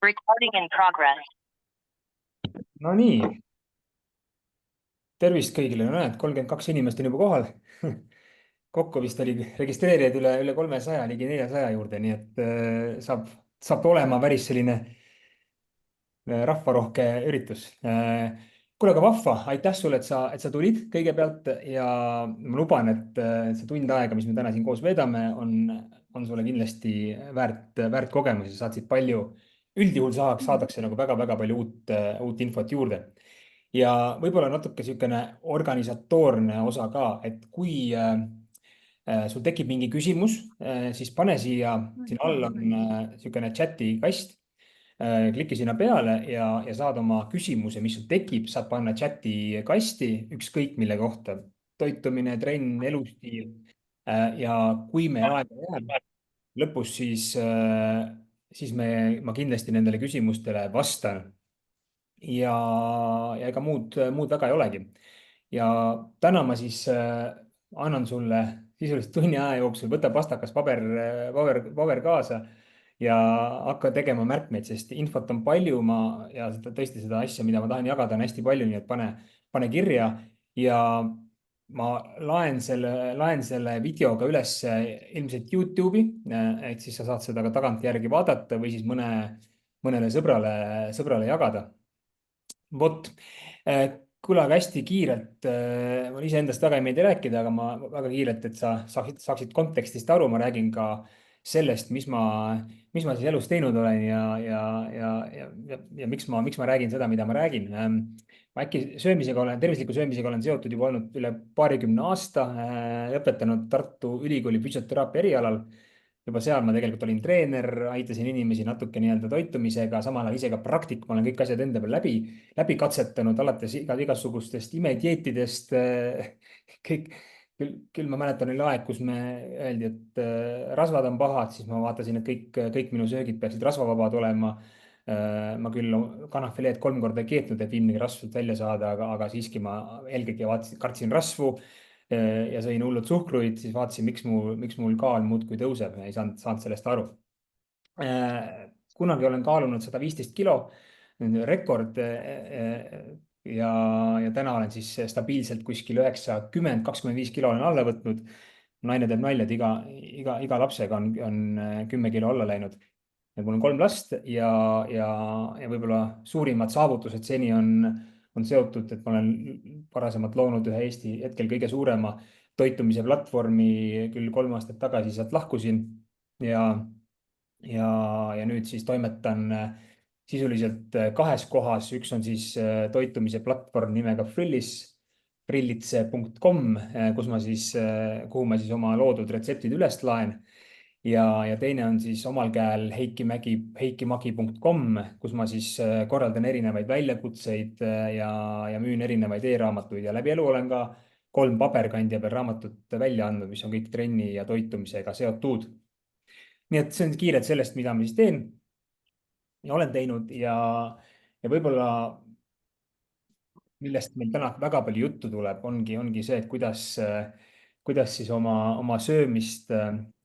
Recording in progress. No nii, tervist kõigile, no näed, 32 inimest on juba kohal. Kokku vist oli registreerijaid üle 300, ligi 400 juurde, nii et saab olema päris selline rahvarohke üritus. Kuule, aga vahva, aitäh sulle, et sa tulid kõigepealt ja ma luban, et see tund aega, mis me täna siin koos veedame, on sulle kindlasti väärt kogemusi, saad siit palju. Üldjuhul saadakse nagu väga-väga palju uut infot juurde. Ja võib-olla natuke niisugune organisatoorne osa ka, et kui sul tekib mingi küsimus, siis pane siin all on niisugune chati kast. Kliki sinna peale ja saad oma küsimuse, mis sul tekib, saad panna chati kasti ükskõik mille kohta. Toitumine, trenn, elustiil. Ja kui meil aega jääb lõpus, siis ma kindlasti nendele küsimustele vastan. Ja ega muud väga ei olegi. Ja täna ma siis annan sulle sisuliselt tunni aja jooksul, võta pastakas paber kaasa ja hakka tegema märkmeid, sest infot on palju ja tõesti seda asja, mida ma tahan jagada, on hästi palju, nii et pane kirja ja ma laen selle videoga üles ilmselt YouTube'i, et siis sa saad seda ka tagantjärgi vaadata või siis mõnele sõbrale jagada. Vot, kuule, aga hästi kiirelt, ma iseendast väga ei meeldi rääkida, aga ma väga kiirelt, et sa saaksid kontekstist aru, ma räägin ka sellest, mis ma siis elus teinud olen ja miks ma räägin seda, mida ma räägin. Ma äkki tervisliku söömisega olen seotud juba olnud üle 20 aasta, õpetanud Tartu Ülikooli füsioteraapia erialal. Juba seal ma tegelikult olin treener, aitasin inimesi natuke nii-öelda toitumisega, samal ajal ise ka praktik, ma olen kõik asjad enda peal läbi katsetanud, alates igasugustest imedieetidest. Küll ma mäletan, oli aeg, kus me öeldi, et rasvad on pahad, siis ma vaatasin, et kõik minu söögid peaksid rasvavabad olema. Ma küll kanafileed 3 korda ei keetnud, et viimne rasv välja saada, aga siiski ma eelkõige kartsin rasvu ja sõin hullult suhkruid, siis vaatasin, miks mul kaal muudkui tõuseb ja ei saanud sellest aru. Kunagi olen kaalunud 115 kilo, rekord ja täna olen siis stabiilselt kuskil 90, 25 kilo olen alla võtnud. Naine teeb nalja, et iga lapsega on 10 kilo alla läinud. Et mul on 3 last ja võib-olla suurimad saavutused seni on seotud, et ma olen varasemalt loonud ühe Eesti hetkel kõige suurema toitumise platvormi, küll 3 aastat tagasi sealt lahkusin ja nüüd siis toimetan sisuliselt 2 kohas. Üks on siis toitumise platvorm nimega frillitse.com, kuhu ma siis oma loodud retseptid üles laen. Ja teine on siis omal käel heikimagi.com, kus ma siis korraldan erinevaid väljakutseid ja müün erinevaid e-raamatuid ja läbi elu olen ka 3 paberkandja peal raamatut välja andnud, mis on kõik trenni ja toitumisega seotud. Nii et see on kiirelt sellest, mida ma siis teen ja olen teinud ja võib-olla millest meil täna väga palju juttu tuleb, ongi see, et kuidas siis oma söömist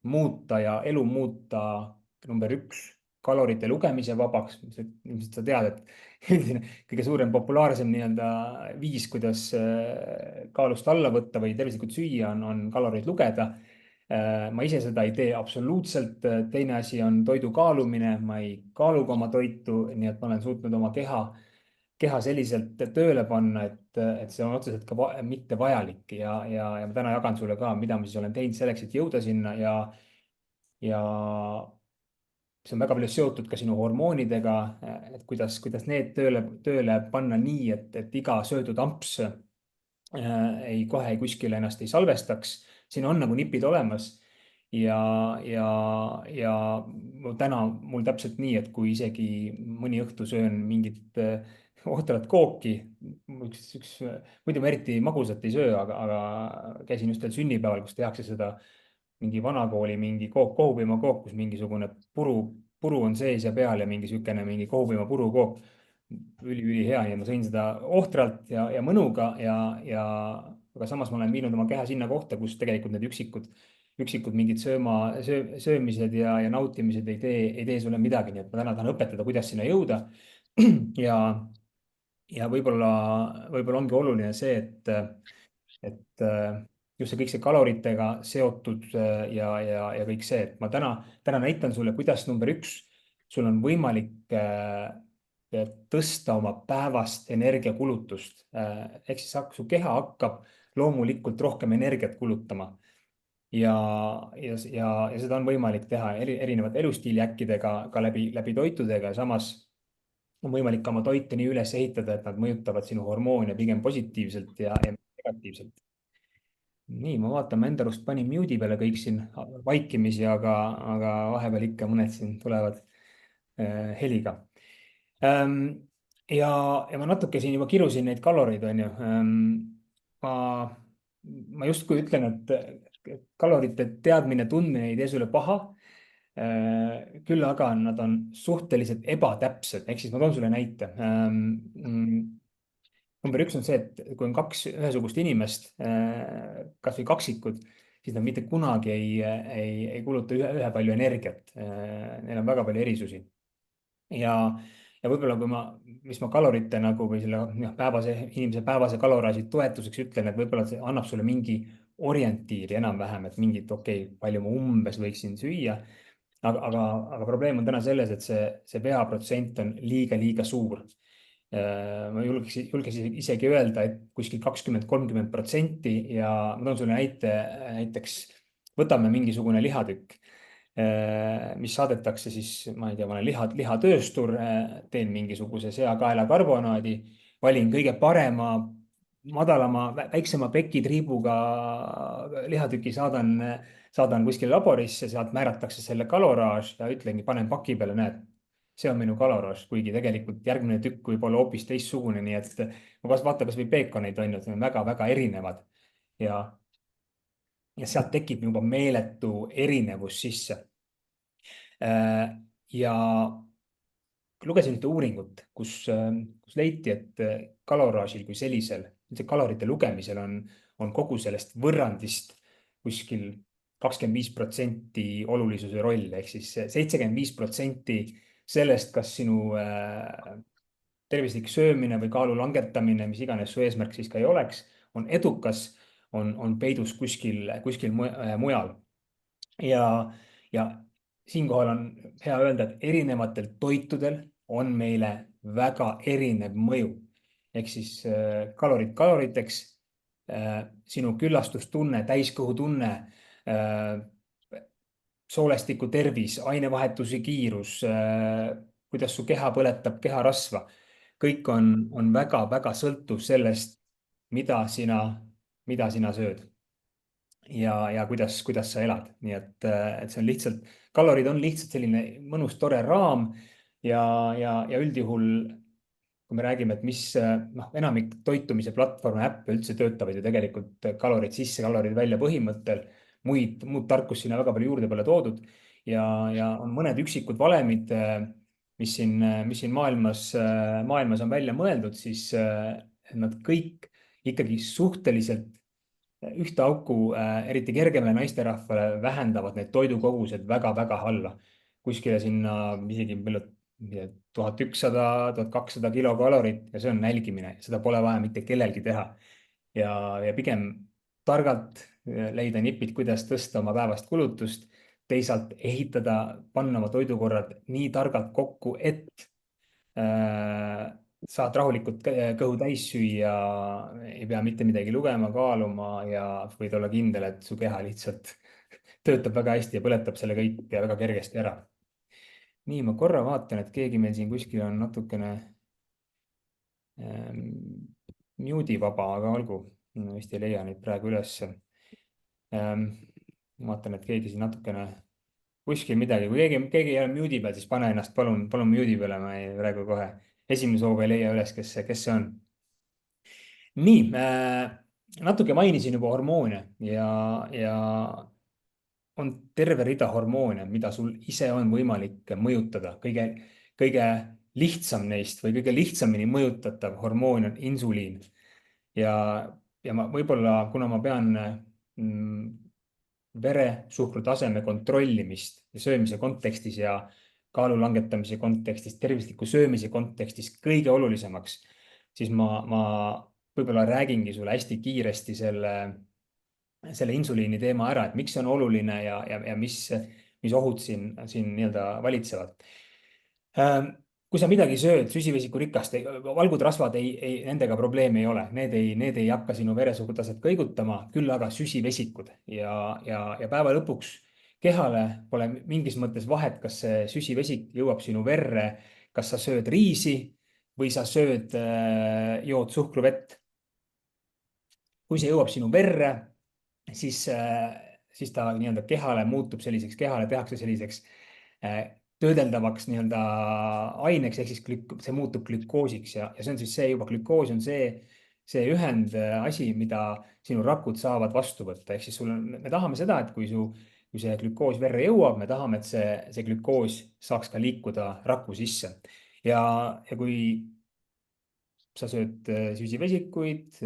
muuta ja elu muuta. Number 1, kalorite lugemise vabaks. Ilmselt sa tead, et kõige suurem populaarsem nii-öelda viis, kuidas kaalust alla võtta või tervislikult süüa on kaloreid lugeda. Ma ise seda ei tee absoluutselt. Teine asi on toidu kaalumine. Ma ei kaalu ka oma toitu, nii et ma olen suutnud oma keha selliselt tööle panna, et see on otseselt ka mitte vajalik ja ma täna jagan sulle ka, mida ma siis olen teinud selleks, et jõuda sinna ja see on väga palju seotud ka sinu hormoonidega, et kuidas need tööle panna nii, et iga söödud amps kohe kuskile ennast ei salvestaks. Siin on nagu nipid olemas ja täna mul täpselt nii, et kui isegi mõni õhtu söön mingit ohtralt kooki, muidu ma eriti magusat ei söö, aga käisin just veel sünnipäeval, kus tehakse seda mingi vanakooli mingi kohupiimakook, kus mingisugune puru on sees ja peal ja mingi kohupiima purukook. Ülihea ja ma sõin seda ohtralt ja mõnuga aga samas ma olen viinud oma keha sinna kohta, kus tegelikult need üksikud üksikud mingid söömised ja nautimised ei tee sulle midagi, nii et ma täna tahan õpetada, kuidas sinna jõuda. ja, ja võib-olla ongi oluline see, et just see kõik see kaloritega seotud ja kõik see, et ma täna näitan sulle, kuidas number üks, sul on võimalik tõsta oma päevast energiakulutust. Ehk siis su keha hakkab loomulikult rohkem energiat kulutama. Ja seda on võimalik teha erinevate elustiiliäkkidega, ka läbi toitudega ja samas on võimalik ka oma toite nii üles ehitada, et nad mõjutavad sinu hormoone pigem positiivselt ja negatiivselt. Nii, ma vaatan, ma enda arust panin mute'i peale kõik siin vaikimisi, aga vahepeal ikka mõned siin tulevad heliga. Ja ma natuke siin juba kirusin neid kaloreid, on ju. Ma, ma justkui ütlen, et kalorite teadmine, tundmine ei tee sulle paha. Küll aga nad on suhteliselt ebatäpsed, ehk siis ma toon sulle näite. Number üks on see, et kui on kaks ühesugust inimest, kasvõi kaksikud, siis nad mitte kunagi ei kuluta ühepalju energiat. Neil on väga palju erisusi. Ja võib-olla mis ma kalorite nagu või selle inimese päevase kaloraaži toetuseks ütlen, et võib-olla see annab sulle mingi orientiiri enam-vähem, et mingit, okei, palju ma umbes võiksin süüa. Aga probleem on täna selles, et see veaprotsent on liiga suur. Ma julgeks isegi öelda, et kuskil 20–30% ja ma toon sulle näiteks võtame mingisugune lihatükk, mis saadetakse siis, ma ei tea, ma olen lihatööstur, teen mingisuguse seakaelakarbonaadi, valin kõige parema, madalama, väiksema pekitriibuga lihatüki, saadan kuskile laborisse, sealt määratakse selle kaloraaž ja ütlengi, panen paki peale, näed, see on minu kaloraaž, kuigi tegelikult järgmine tükk võib olla hoopis teistsugune, nii et vaata kasvõi peekoneid on ju, need on väga-väga erinevad ja sealt tekib juba meeletu erinevus sisse. Ja lugesin ühte uuringut, kus leiti, et kaloraažil kui sellisel, kalorite lugemisel on kogu sellest võrrandist kuskil 25% olulisuse roll, ehk siis 75% sellest, kas sinu tervislik söömine või kaalu langetamine, mis iganes su eesmärk siis ka ei oleks, on edukas, on peidus kuskil mujal. Ja siinkohal on hea öelda, et erinevatel toitudel on meile väga erinev mõju. Ehk siis kalorid kaloriteks, sinu küllastustunne, täiskõhutunne, soolestiku tervis, ainevahetuse kiirus, kuidas su keha põletab keharasva. Kõik on väga-väga sõltuv sellest, mida sina sööd ja kuidas sa elad. Nii et see on lihtsalt, kalorid on lihtsalt selline mõnus, tore raam ja üldjuhul, kui me räägime, et mis enamik toitumise platvorme, äppe üldse töötavad ju tegelikult kalorid sisse, kalorid välja põhimõttel, muud tarkust sinna väga palju juurde pole toodud ja on mõned üksikud valemid, mis siin maailmas on välja mõeldud, siis nad kõik ikkagi suhteliselt ühte auku, eriti kergemale naisterahvale, vähendavad need toidukogused väga-väga alla. Kuskile sinna isegi 1100–1200 kilokalorit ja see on nälgimine, seda pole vaja mitte kellelgi teha. Ja pigem targalt leida nipid, kuidas tõsta oma päevast kulutust, teisalt ehitada, panna oma toidukorrad nii targalt kokku, et saad rahulikult kõhu täis süüa, ei pea mitte midagi lugema, kaaluma ja võid olla kindel, et su keha lihtsalt töötab väga hästi ja põletab selle kõik väga kergesti ära. Nii, ma korra vaatan, et keegi meil siin kuskil on natukene mute'i vaba, aga olgu, vist ei leia neid praegu üles. Vaatan, et keegi siin natukene kuskil midagi, kui keegi ei ole mute'i peal, siis pane ennast palun mute'i peale, ma ei praegu kohe esimese hooga ei leia üles, kes see on. Nii, natuke mainisin juba hormoone ja on terve rida hormoone, mida sul ise on võimalik mõjutada. Kõige lihtsam neist või kõige lihtsamini mõjutatav hormoon on insuliin. Ja ma võib-olla, kuna ma pean veresuhkru taseme kontrollimist ja söömise kontekstis ja kaalu langetamise kontekstis, tervisliku söömise kontekstis kõige olulisemaks, siis ma võib-olla räägingi sulle hästi kiiresti selle insuliini teema ära, et miks see on oluline ja mis ohud siin nii-öelda valitsevad. Kui sa midagi sööd süsivesikurikast, valgutrasvad nendega probleemi ei ole, need ei hakka sinu veresuhkrutaset kõigutama, küll aga süsivesikud ja päeva lõpuks kehale pole mingis mõttes vahet, kas see süsivesik jõuab sinu verre, kas sa sööd riisi või sa sööd joodsuhkruvett. Kui see jõuab sinu verre, siis ta nii-öelda kehale muutub selliseks, kehale tehakse selliseks töödeldavaks nii-öelda aineks, ehk siis see muutub glükoosiks ja see on siis see juba, glükoos on see ühendasi, mida sinu rakud saavad vastu võtta. Ehk siis me tahame seda, et kui see glükoos verre jõuab, me tahame, et see glükoos saaks ka liikuda raku sisse. Ja kui sa sööd süsivesikuid,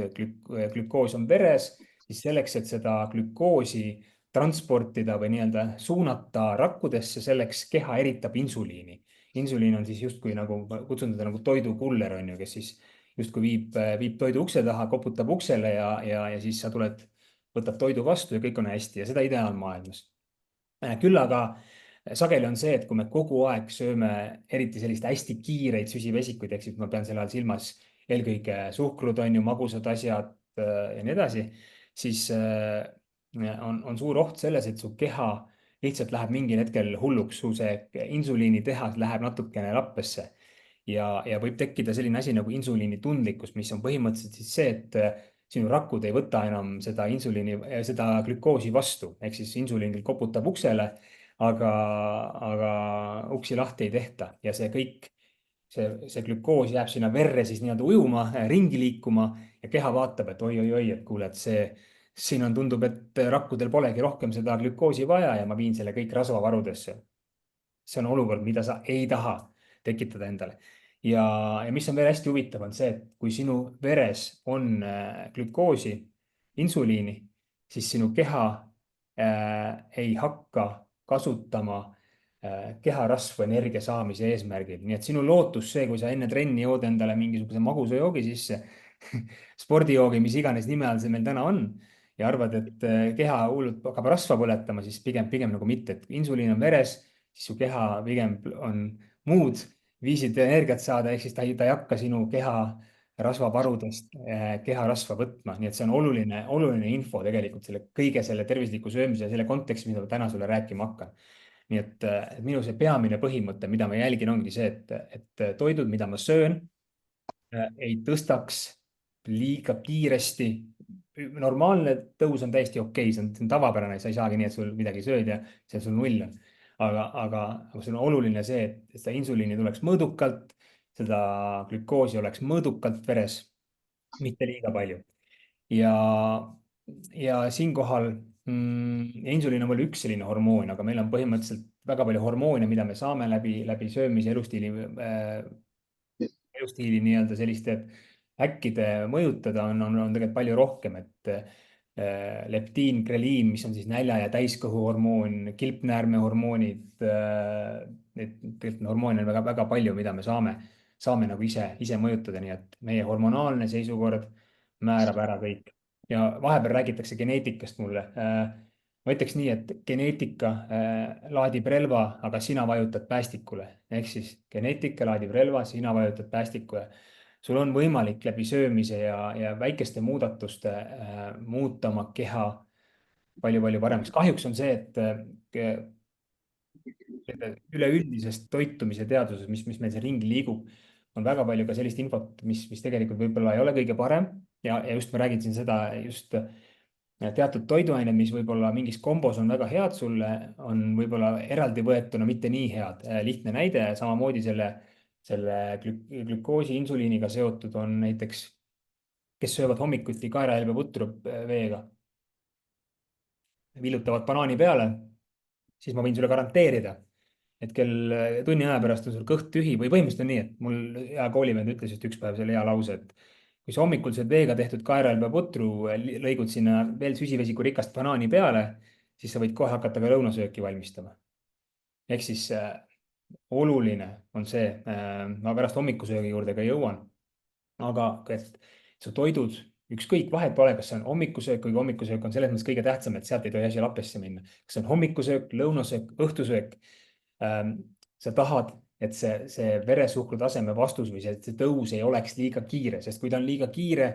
glükoos on veres, siis selleks, et seda glükoosi transportida või nii-öelda suunata rakkudesse, selleks keha eritab insuliini. Insuliin on siis justkui nagu, kutsun teda nagu toidukuller, on ju, kes siis justkui viib toidu ukse taha, koputab uksele ja siis sa tuled, võtad toidu vastu ja kõik on hästi ja seda ideaalmaailmas. Küll aga sageli on see, et kui me kogu aeg sööme eriti sellist hästi kiireid süsivesikuid, ehk siis ma pean selle all silmas eelkõige suhkrut, on ju, magusad asjad ja nii edasi, siis on suur oht selles, et su keha lihtsalt läheb mingil hetkel hulluks, su see insuliinitehas läheb natukene lappesse ja võib tekkida selline asi nagu insuliinitundlikkus, mis on põhimõtteliselt siis see, et sinu rakud ei võta enam seda glükoosi vastu, ehk siis insuliin küll koputab uksele, aga uksi lahti ei tehta ja see glükoos jääb sinna verre siis nii-öelda ujuma, ringi liikuma ja keha vaatab, et oi-oi-oi, et kuule, et siin tundub, et rakkudel polegi rohkem seda glükoosi vaja ja ma viin selle kõik rasvavarudesse. See on olukord, mida sa ei taha tekitada endale. Ja mis on veel hästi huvitav, on see, et kui sinu veres on glükoosi, insuliini, siis sinu keha ei hakka kasutama keharasvu energia saamise eesmärgil. Nii et sinu lootus see, kui sa enne trenni jood endale mingisuguse magusa joogi sisse, spordijoogi, mis iganes nime all see meil täna on, ja arvad, et keha hullult hakkab rasva põletama, siis pigem nagu mitte, et insuliin on veres, siis su keha pigem on muud viisid energiat saada, ehk siis ta ei hakka sinu keha rasvavarudest keharasva võtma. Nii et see on oluline info tegelikult kõige selle tervisliku söömise ja selle kontekstis, mida ma täna sulle rääkima hakkan. Nii et minu see peamine põhimõte, mida ma jälgin, ongi see, et toidud, mida ma söön, ei tõstaks liiga kiiresti. Normaalne tõus on täiesti okei, see on tavapärane, sa ei saagi nii, et sul midagi sööd ja see sul null on. Aga see on oluline see, et seda insuliini tuleks mõõdukalt, seda glükoosi oleks mõõdukalt veres, mitte liiga palju. Ja siinkohal insuliin on veel üks selline hormoon, aga meil on põhimõtteliselt väga palju hormoone, mida me saame läbi söömise elustiili nii-öelda selliste äkkide mõjutada on tegelikult palju rohkem, et leptiin, greliin, mis on siis nälja- ja täiskõhuhormoon, kilpnäärmehormoonid, tegelikult hormoone on väga palju, mida me saame nagu ise mõjutada, nii et meie hormonaalne seisukord määrab ära kõik. Ja vahepeal räägitakse geneetikast mulle. Ma ütleks nii, et geneetika laadib relva, aga sina vajutad päästikule. Ehk siis geneetika laadib relva, sina vajutad päästikule. Sul on võimalik läbi söömise ja väikeste muudatuste muuta oma keha palju-palju paremaks. Kahjuks on see, et üleüldisest toitumise teaduses, mis meil siin ringi liigub, on väga palju ka sellist infot, mis tegelikult võib-olla ei ole kõige parem ja just ma räägin siin seda just teatud toiduained, mis võib-olla mingis kombos on väga head sulle, on võib-olla eraldi võetuna mitte nii head. Lihtne näide, samamoodi selle glükoosi, insuliiniga seotud on näiteks, kes söövad hommikuti kaerahelbeputru veega, villutavad banaani peale, siis ma võin sulle garanteerida, et tunni aja pärast on sul kõht tühi või põhimõtteliselt on nii, et mul hea koolivend ütles just üks päev selle hea lause, et kui sa hommikul sööd veega tehtud kaerahelbeputru, lõigud sinna veel süsivesikurikast banaani peale, siis sa võid kohe hakata ka lõunasööki valmistama. Ehk siis oluline on see, ma pärast hommikusöögi juurde ka jõuan, aga et su toidud, ükskõik, vahet pole, kas see on hommikusöök, kuigi hommikusöök on selles mõttes kõige tähtsam, et sealt ei tohi asi lappesse minna. kas see on hommikusöök, lõunasöök, õhtusöök, sa tahad, et see veresuhkru taseme vastus või see tõus ei oleks liiga kiire, sest kui ta on liiga kiire,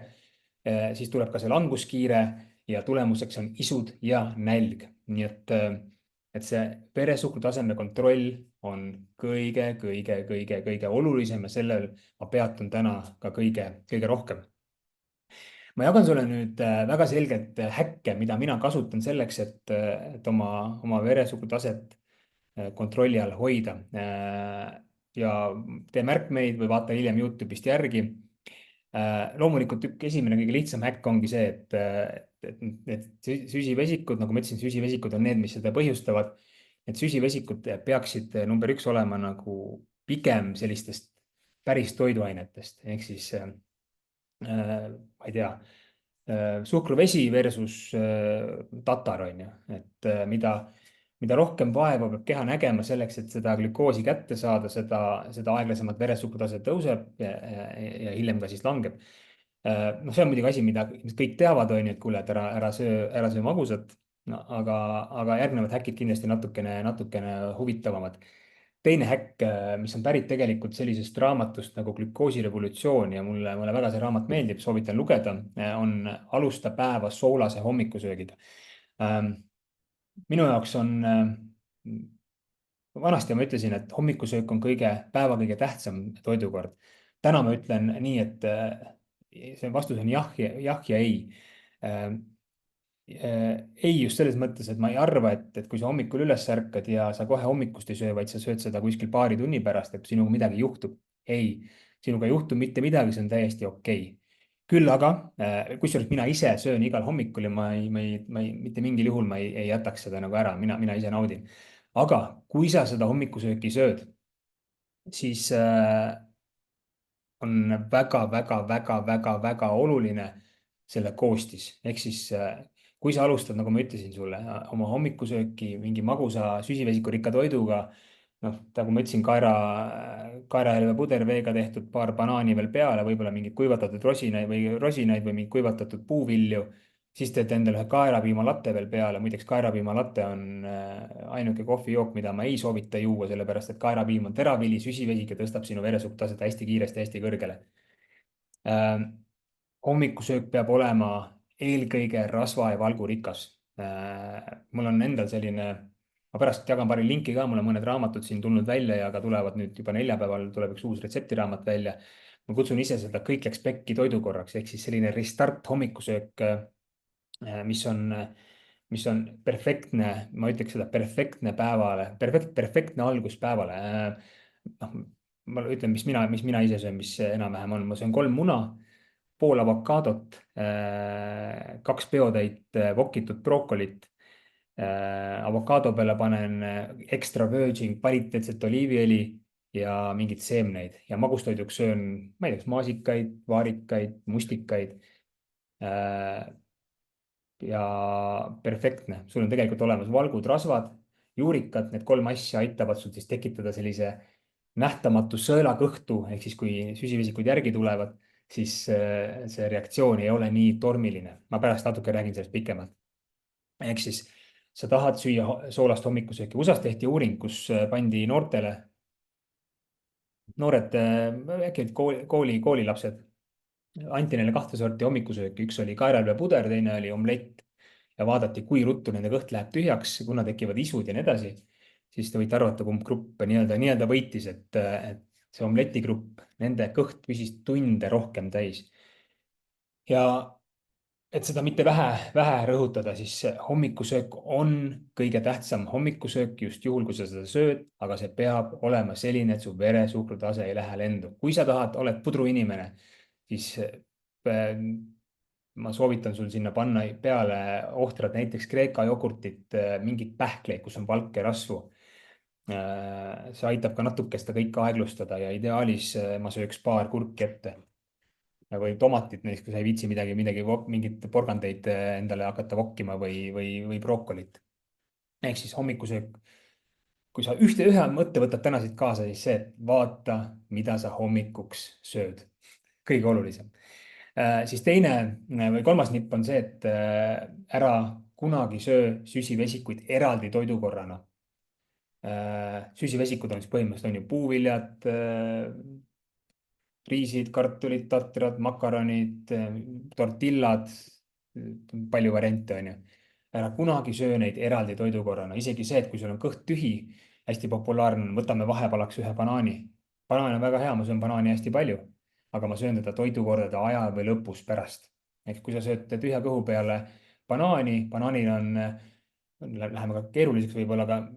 siis tuleb ka see languskiire ja tulemuseks on isud ja nälg. Nii et see veresuhkru taseme kontroll on kõige olulisem ja sellel ma peatun täna ka kõige rohkem. Ma jagan sulle nüüd väga selgelt häkke, mida mina kasutan selleks, et oma veresuhkru taset kontrolli all hoida. Ja tee märkmeid või vaata hiljem YouTube'ist järgi. Loomulikult esimene kõige lihtsam häkk ongi see, et need süsivesikud, nagu ma ütlesin, süsivesikud on need, mis seda põhjustavad. Need süsivesikud peaksid number 1 olema nagu pigem sellistest päris toiduainetest. Ehk siis, ma ei tea, suhkruvesi versus tatar on ju. Et mida rohkem vaeva peab keha nägema selleks, et seda glükoosi kätte saada, seda aeglasemalt veresuhkrutase tõuseb ja hiljem ka siis langeb. No see on muidugi asi, mida kõik teavad, on ju, et kuule, et ära söö magusat, no, aga järgnevad häkid kindlasti natukene huvitavamad. Teine häkk, mis on pärit tegelikult sellisest raamatust nagu Glükoosirevolutsioon ja mulle väga see raamat meeldib, soovitan lugeda, on Alusta päeva soolase hommikusöögiga. Minu jaoks on, vanasti ma ütlesin, et hommikusöök on päeva kõige tähtsam toidukord. Täna ma ütlen nii, et see vastus on jah ja ei. Ei just selles mõttes, et ma ei arva, et kui sa hommikul üles ärkad ja sa kohe hommikust ei söö, vaid sa sööd seda kuskil paari tunni pärast, et sinuga midagi juhtub. Ei, sinuga ei juhtu mitte midagi, see on täiesti okei. Küll aga, kusjuures mina ise söön igal hommikul ja mitte mingil juhul ma ei jätaks seda nagu ära, mina ise naudin. Aga kui sa seda hommikusööki sööd, siis on väga oluline selle koostis. Ehk siis, kui sa alustad, nagu ma ütlesin sulle, oma hommikusööki mingi magusa süsivesikurikka toiduga, noh, nagu ma ütlesin, kaerahelbepuder, veega tehtud paar banaani veel peale, võib-olla mingid kuivatatud rosinaid või mingid kuivatatud puuvilju, siis teed endale ühe kaerapiimalatte veel peale. Muideks kaerapiimalatte on ainuke kohvijook, mida ma ei soovita juua, sellepärast et kaerapiim on teravili, süsivesik ja tõstab sinu veresuhkrutaset hästi kiiresti, hästi kõrgele. Hommikusöök peab olema eelkõige rasva ja valgurikas. Mul on endal selline, ma pärast jagan paari linki ka, mul on mõned raamatud siin tulnud välja ja ka tulevad nüüd juba neljapäeval tuleb üks uus retseptiraamat välja. Ma kutsun ise seda kõik läks pekki toidukorraks, ehk siis selline restart hommikusöök, mis on perfektne, ma ütleks seda perfektne päevale, perfektne algus päevale. Noh, ma ütlen, mis mina ise söön, mis enam-vähem on, ma söön 3 muna, pool avokaadot, 2 peotäit vokitud brookolit. Avokaado peale panen extra virgin kvaliteetset oliiviõli ja mingeid seemneid ja magustoiduks söön, ma ei tea, maasikaid, vaarikaid, mustikaid. Ja perfektne, sul on tegelikult olemas valgud, rasvad, juurikad, need 3 asja aitavad sul siis tekitada sellise nähtamatu sõelakõhtu, ehk siis kui süsivesikud järgi tulevad, siis see reaktsioon ei ole nii tormiline. Ma pärast natuke räägin sellest pikemalt. Ehk siis sa tahad süüa soolast hommikusööki. USAs tehti uuring, kus pandi noortele, äkki koolilapsed, anti neile 2 sorti hommikusööki, üks oli kaeralvepuder, teine oli omlett ja vaadati, kui ruttu nende kõht läheb tühjaks, kuna tekivad isud ja nii edasi. Siis te võite arvata, kumb grupp nii-öelda võitis, et see omletigrupp, nende kõht püsis tunde rohkem täis. Ja et seda mitte vähe rõhutada, siis hommikusöök on kõige tähtsam hommikusöök just juhul, kui sa seda sööd, aga see peab olema selline, et su veresuhkrutase ei lähe lendu. Kui sa oled pudruinimene, siis ma soovitan sul sinna panna peale ohtrad näiteks Kreeka jogurtit, mingit pähkleid, kus on valke rasvu. See aitab ka natuke seda kõike aeglustada ja ideaalis ma sööks paar kurki ette. Või tomatit, näiteks kui sa ei viitsi mingit porgandeid endale hakata vokkima või brookolit. ehk siis hommikusöök. kui sa ühe mõtte võtad täna siit kaasa, siis see, et vaata, mida sa hommikuks sööd. kõige olulisem. Siis teine või kolmas nipp on see, et ära kunagi söö süsivesikuid eraldi toidukorrana. Süsivesikud on siis põhimõtteliselt on ju puuviljad, riisid, kartulid, tatrad, makaronid, tortillad, palju variante on ju. ära kunagi söö neid eraldi toidukorrana, isegi see, et kui sul on kõht tühi, hästi populaarne on, võtame vahepalaks ühe banaani. banaan on väga hea, ma söön banaani hästi palju, aga ma söön teda toidukordade ajal või lõpus pärast. ehk kui sa sööd tühja kõhu peale banaanil on, läheme ka keeruliseks võib-olla, aga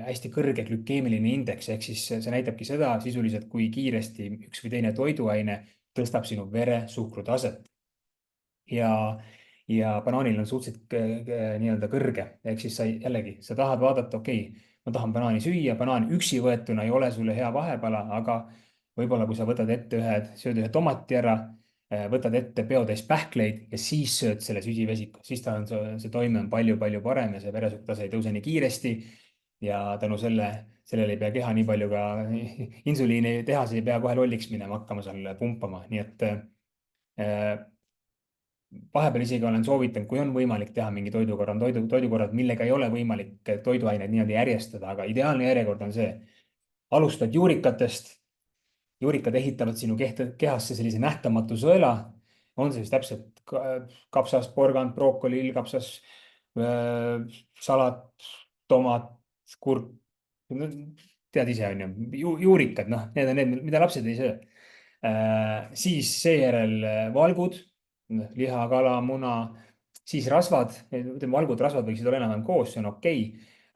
hästi kõrge glükeemiline indeks, ehk siis see näitabki seda sisuliselt, kui kiiresti üks või teine toiduaine tõstab sinu veresuhkrutaset. ja, ja banaanil on suhteliselt nii-öelda kõrge, ehk siis jällegi, sa tahad vaadata, okei, ma tahan banaani süüa, banaan üksi võetuna ei ole sulle hea vahepala, aga võib-olla kui sa võtad ette sööd ühe tomati ära, võtad ette peotäis pähkleid ja siis sööd selle süsivesiku, siis see toime on palju-palju parem ja see veresuhkrutase ei tõuse nii kiiresti. ja tänu sellele ei pea keha nii palju ka insuliinitehas ei pea kohe lolliks minema hakkama seal pumpama, nii et vahepeal isegi olen soovitanud, kui on võimalik teha mingi toidukorrad, millega ei ole võimalik toiduaineid niimoodi järjestada, aga ideaalne järjekord on see. alustad juurikatest. juurikad ehitavad sinu kehasse sellise nähtamatu sõela. on see siis täpselt kapsas, porgand, brookoli, illkapsas, salat, tomat, kurk. tead ise, on ju, juurikad, noh, need on need, mida lapsed ei söö. Siis seejärel valgud, liha, kala, muna, siis rasvad, ütleme valgud, rasvad võiksid olla enam-vähem koos, see on okei.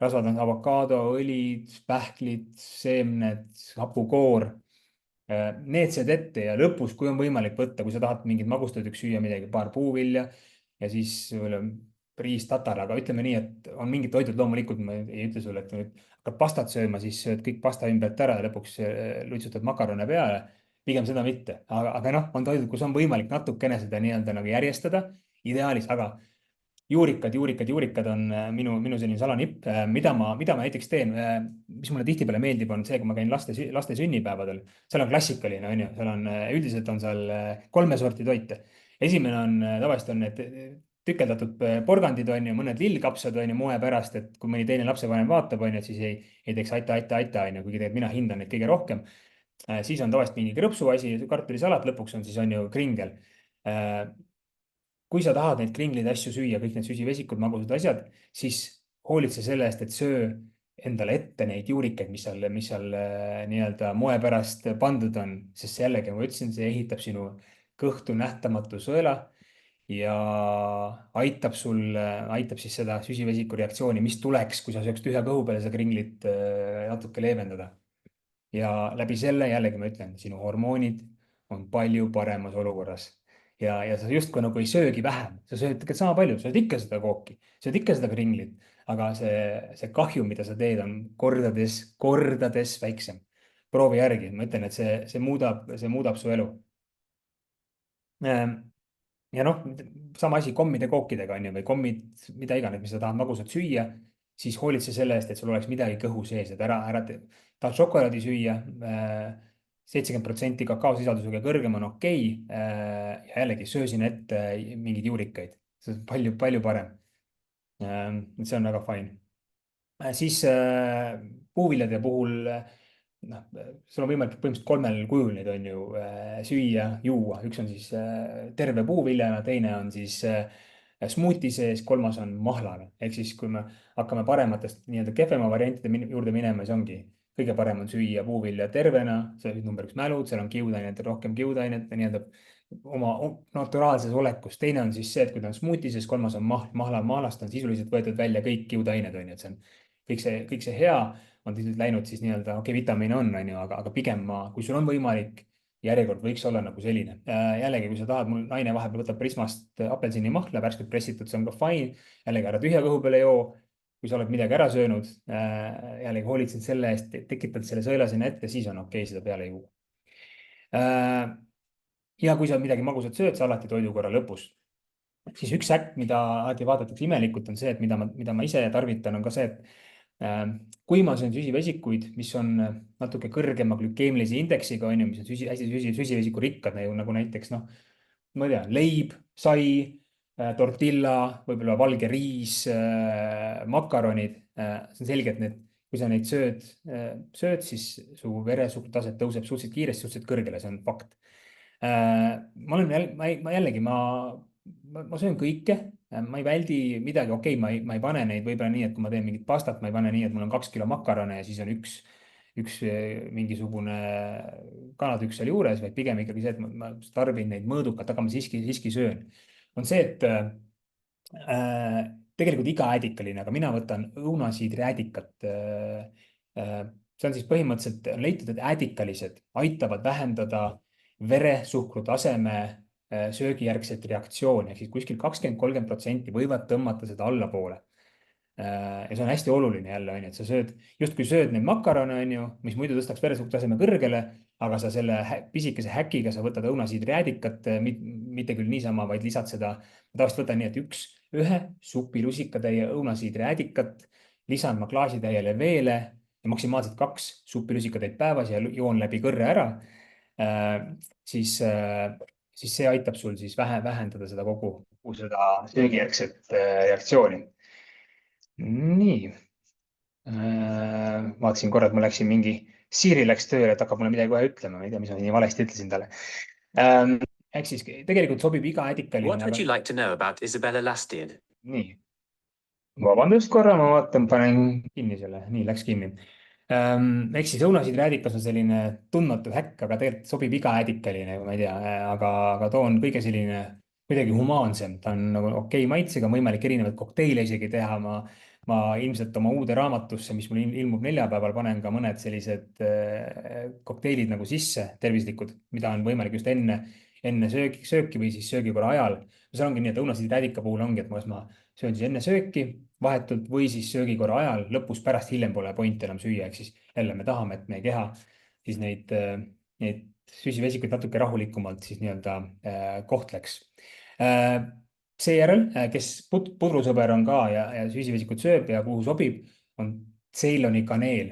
rasvad on avokaado, õlid, pähklid, seemned, hapukoor. Need sööd ette ja lõpus, kui on võimalik võtta, kui sa tahad mingit magustoiduks süüa midagi, paar puuvilja ja siis riis, tatar, aga ütleme nii, et on mingid toidud, loomulikult ma ei ütle sulle, et nüüd hakkad pastat sööma, siis sööd kõik pasta ümbert ära ja lõpuks lutsutad makarone peale. pigem seda mitte, aga noh, on toidud, kus on võimalik natukene seda nii-öelda nagu järjestada ideaalis, aga juurikad on minu selline salanipp, mida ma näiteks teen, mis mulle tihtipeale meeldib, on see, kui ma käin laste sünnipäevadel, seal on klassikaline, on ju, seal on üldiselt on seal 3 sorti toite. esimene on tavaliselt on need tükeldatud porgandid, on ju, mõned lillkapsad, on ju, moe pärast, et kui mõni teine lapsevanem vaatab, on ju, et siis ei teeks aita, on ju, kuigi tegelikult mina hindan neid kõige rohkem. Siis on tavaliselt mingi krõpsuasi, kartulisalat, lõpuks on siis on ju kringel. Kui sa tahad neid kringleid asju süüa, kõik need süsivesikud, magusad asjad, siis hoolitse selle eest, et söö endale ette neid juurikaid, mis seal nii-öelda moe pärast pandud on, sest jällegi, ma ütlesin, see ehitab sinu kõhtu nähtamatu sõela ja aitab siis seda süsivesiku reaktsiooni, mis tuleks, kui sa sööks tühja kõhu peale seda kringlit natuke leevendada. ja läbi selle jällegi ma ütlen, sinu hormoonid on palju paremas olukorras ja sa justkui nagu ei söögi vähem, sa sööd tegelikult sama palju, sa sööd ikka seda kooki, sööd ikka seda kringlit, aga see kahju, mida sa teed, on kordades väiksem. proovi järgi, ma ütlen, et see muudab su elu. ja noh, sama asi kommide kookidega on ju, või kommid, mida iganes, mis sa tahad magusat süüa, siis hoolitse selle eest, et sul oleks midagi kõhu sees, et tahad šokolaadi süüa, 70% kakaosisaldusega kõrgem on okei. Ja jällegi söö sinna ette mingeid juurikaid, see on palju parem. see on väga fine. Siis puuviljade puhul, noh, sul on võimalik põhimõtteliselt 3 kujul neid on ju süüa, juua. Üks on siis terve puuviljana, teine on siis smuuti sees, kolmas on mahlane. Ehk siis, kui me hakkame parematest nii-öelda kehvema variantide juurde minema, siis ongi kõige parem on süüa puuvilja tervena, see on number 1 mälud, seal on kiudainet, rohkem kiudainet nii-öelda oma naturaalses olekus. Teine on siis see, et kui ta on smuuti sees, kolmas on mahlast on sisuliselt võetud välja kõik kiudained, on ju, et see on kõik see hea on läinud siis nii-öelda, okei, vitamiine on ju, aga pigem kui sul on võimalik, järjekord võiks olla nagu selline. jällegi, kui sa tahad, mul naine vahepeal võtab Prismast apelsinimahla, värskelt pressitud, see on ka fine. jällegi ära tühja kõhu peale joo. kui sa oled midagi ära söönud, jällegi hoolitsed selle eest, tekitad selle sõela sinna ette, siis on okei seda peale juua. ja kui sa midagi magusat sööd, sa alati toidukorra lõpus siis üks äkk, mida alati vaadatakse imelikult, on see, et mida ma ise tarvitan, on ka see, et kui ma söön süsivesikuid, mis on natuke kõrgema glükeemilise indeksiga, on ju, mis on hästi süsivesikurikkad, nagu näiteks noh, ma ei tea, leib, sai, tortilla, võib-olla valge riis, makaronid. See on selge, et kui sa neid sööd, siis su veresuhkrutaset tõuseb suhteliselt kiiresti, suhteliselt kõrgele, see on fakt. Ma olen jällegi, ma söön kõike, ma ei väldi midagi, okei, ma ei pane neid võib-olla nii, et kui ma teen mingit pastat, ma ei pane nii, et mul on 2 kilo makarone ja siis on üks mingisugune kanatükk seal juures, vaid pigem ikkagi see, et ma tarbin neid mõõdukalt, aga ma siiski söön. on see, et tegelikult iga äädikaline, aga mina võtan õunasiidräädikat. See on siis põhimõtteliselt on leitud, et äädikalised aitavad vähendada veresuhkru taseme söögijärgset reaktsiooni ehk siis kuskil 20–30% võivad tõmmata seda allapoole. Ja see on hästi oluline jälle, on ju, et sa justkui sööd neid makarone, on ju, mis muidu tõstaks veresuhkrutaseme kõrgele, aga sa selle pisikese häkiga sa võtad õunasiidräädikat, mitte küll niisama, vaid lisad seda. Ma tavaliselt võtan nii, et ühe supilusikatäie õunasiidräädikat, lisan ma klaasitäiele veele ja maksimaalselt 2 supilusikatäit päevas ja joon läbi kõrre ära. Siis see aitab sul siis vähendada seda kogu seda söögijärgset reaktsiooni. Nii. Vaatasin korra, et ma läksin Siiri läks tööle, et hakkab mulle midagi kohe ütlema. Ma ei tea, mis ma nii valesti ütlesin talle. Ehk siis tegelikult sobib iga äädikaline. What would you like to know about Isabella Lastid? Nii. Vabandust korra, ma vaatan, panen kinni selle. Nii, läks kinni. Ehk siis õunasiidräädikas on selline tundmatu häkk, aga tegelikult sobib iga äädikaline, ma ei tea, aga too on kõige selline kuidagi humaansem, ta on nagu okei maitsega, võimalik erinevaid kokteile isegi teha. Ma ilmselt oma uude raamatusse, mis mul ilmub neljapäeval, panen ka mõned sellised kokteilid nagu sisse, tervislikud, mida on võimalik just enne sööki või siis söögikorra ajal. See ongi nii, et õunasiidräädika puhul ongi, et ma söön siis enne sööki vahetult või siis söögikorra ajal, lõpus pärast hiljem pole pointi enam süüa, ehk siis jälle me tahame, et meie keha siis neid süsivesikuid natuke rahulikumalt siis nii-öelda kohtleks. Seejärel, kes pudrusõber on ka ja süsivesikut sööb ja kuhu sobib, on Ceyloni kaneel.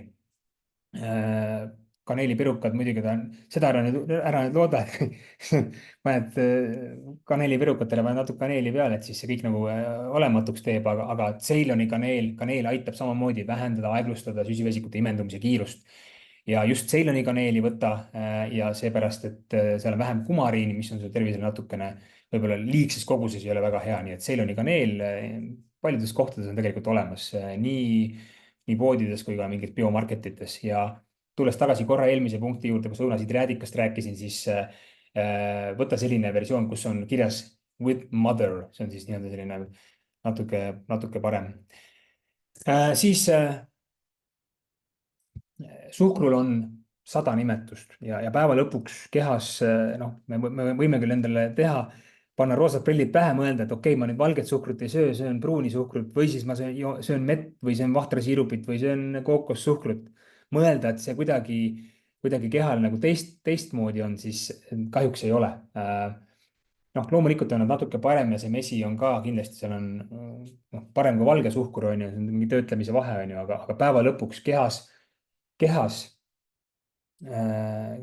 Kaneelipirukad muidugi seda ära nüüd looda, et paned kaneelipirukatele natuke kaneeli peale, et siis see kõik nagu olematuks teeb, aga Ceyloni kaneel aitab samamoodi vähendada, aeglustada süsivesikute imendumise kiirust. Ja just Ceyloni kaneeli võta ja seepärast, et seal on vähem kumariini, mis on su tervisele natukene võib-olla liigses koguses ei ole väga hea, nii et Ceyloni kaneel paljudes kohtades on tegelikult olemas nii poodides kui ka mingites biomarketites. Ja tulles tagasi korra eelmise punkti juurde, kus õunasiidräädikast rääkisin, siis võta selline versioon, kus on kirjas with mother, see on siis nii-öelda selline natuke parem. Siis suhkrul on 100 nimetust ja päeva lõpuks kehas, me võime küll endale panna roosad prillid pähe, mõelda, et okei, ma nüüd valget suhkrut ei söön pruuni suhkrut või siis ma söön mett või söön vahtrasiirupit või söön kookossuhkrut. Mõelda, et see kuidagi kehal nagu teistmoodi on, siis kahjuks ei ole. Loomulikult on nad natuke parem ja see mesi on ka kindlasti, seal on parem kui valge suhkur, on ju, see on mingi töötlemise vahe, on ju, aga päeva lõpuks kehas, kui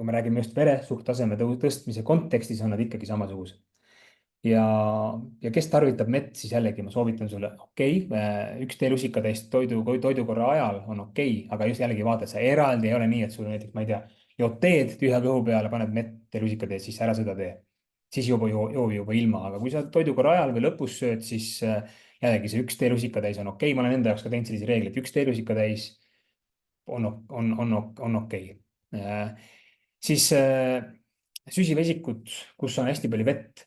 me räägime just veresuhkrutaseme tõstmise kontekstis, on nad ikkagi samasugused. Ja kes tarvitab mett, siis jällegi ma soovitan sulle, üks teelusikatäis toidukorra ajal on aga just jällegi vaata, et sa eraldi ei ole nii, et sul näiteks, ma ei tea, jood teed tühja kõhu peale, paned mett teelusikatäis, siis ära seda tee. Siis joo juba ilma, aga kui sa toidukorra ajal või lõpus sööd, siis jällegi see üks teelusikatäis on ma olen enda jaoks ka teinud sellise reegli, et üks teelusikatäis on okei. Siis süsivesikud, kus on hästi palju vett,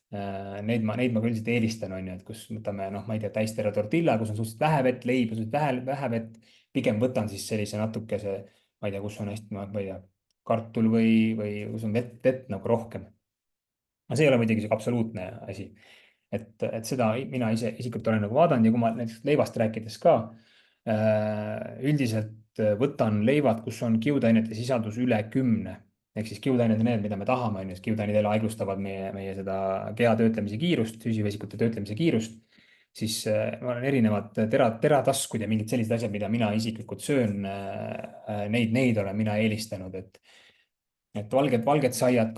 neid ma küll siit eelistan, on ju, et kus võtame, ma ei tea, täisterve tortilla, kus on suhteliselt vähe vett, leib, vähe vett, pigem võtan siis sellise natukese, ma ei tea, kus on hästi, ma ei tea, kartul või kus on vett nagu rohkem. aga see ei ole muidugi sihuke absoluutne asi. Et seda mina ise isiklikult olen nagu vaadanud ja kui ma näiteks leivast rääkides ka üldiselt võtan leivad, kus on kiudainete sisaldus üle 10. ehk siis kiudained on need, mida me tahame, on ju, sest kiudainid jälle aeglustavad meie seda keha töötlemise kiirust, süsivesikute töötlemise kiirust. Siis ma olen erinevad terataskud ja mingid sellised asjad, mida mina isiklikult söön. Neid olen mina eelistanud, et valged saiad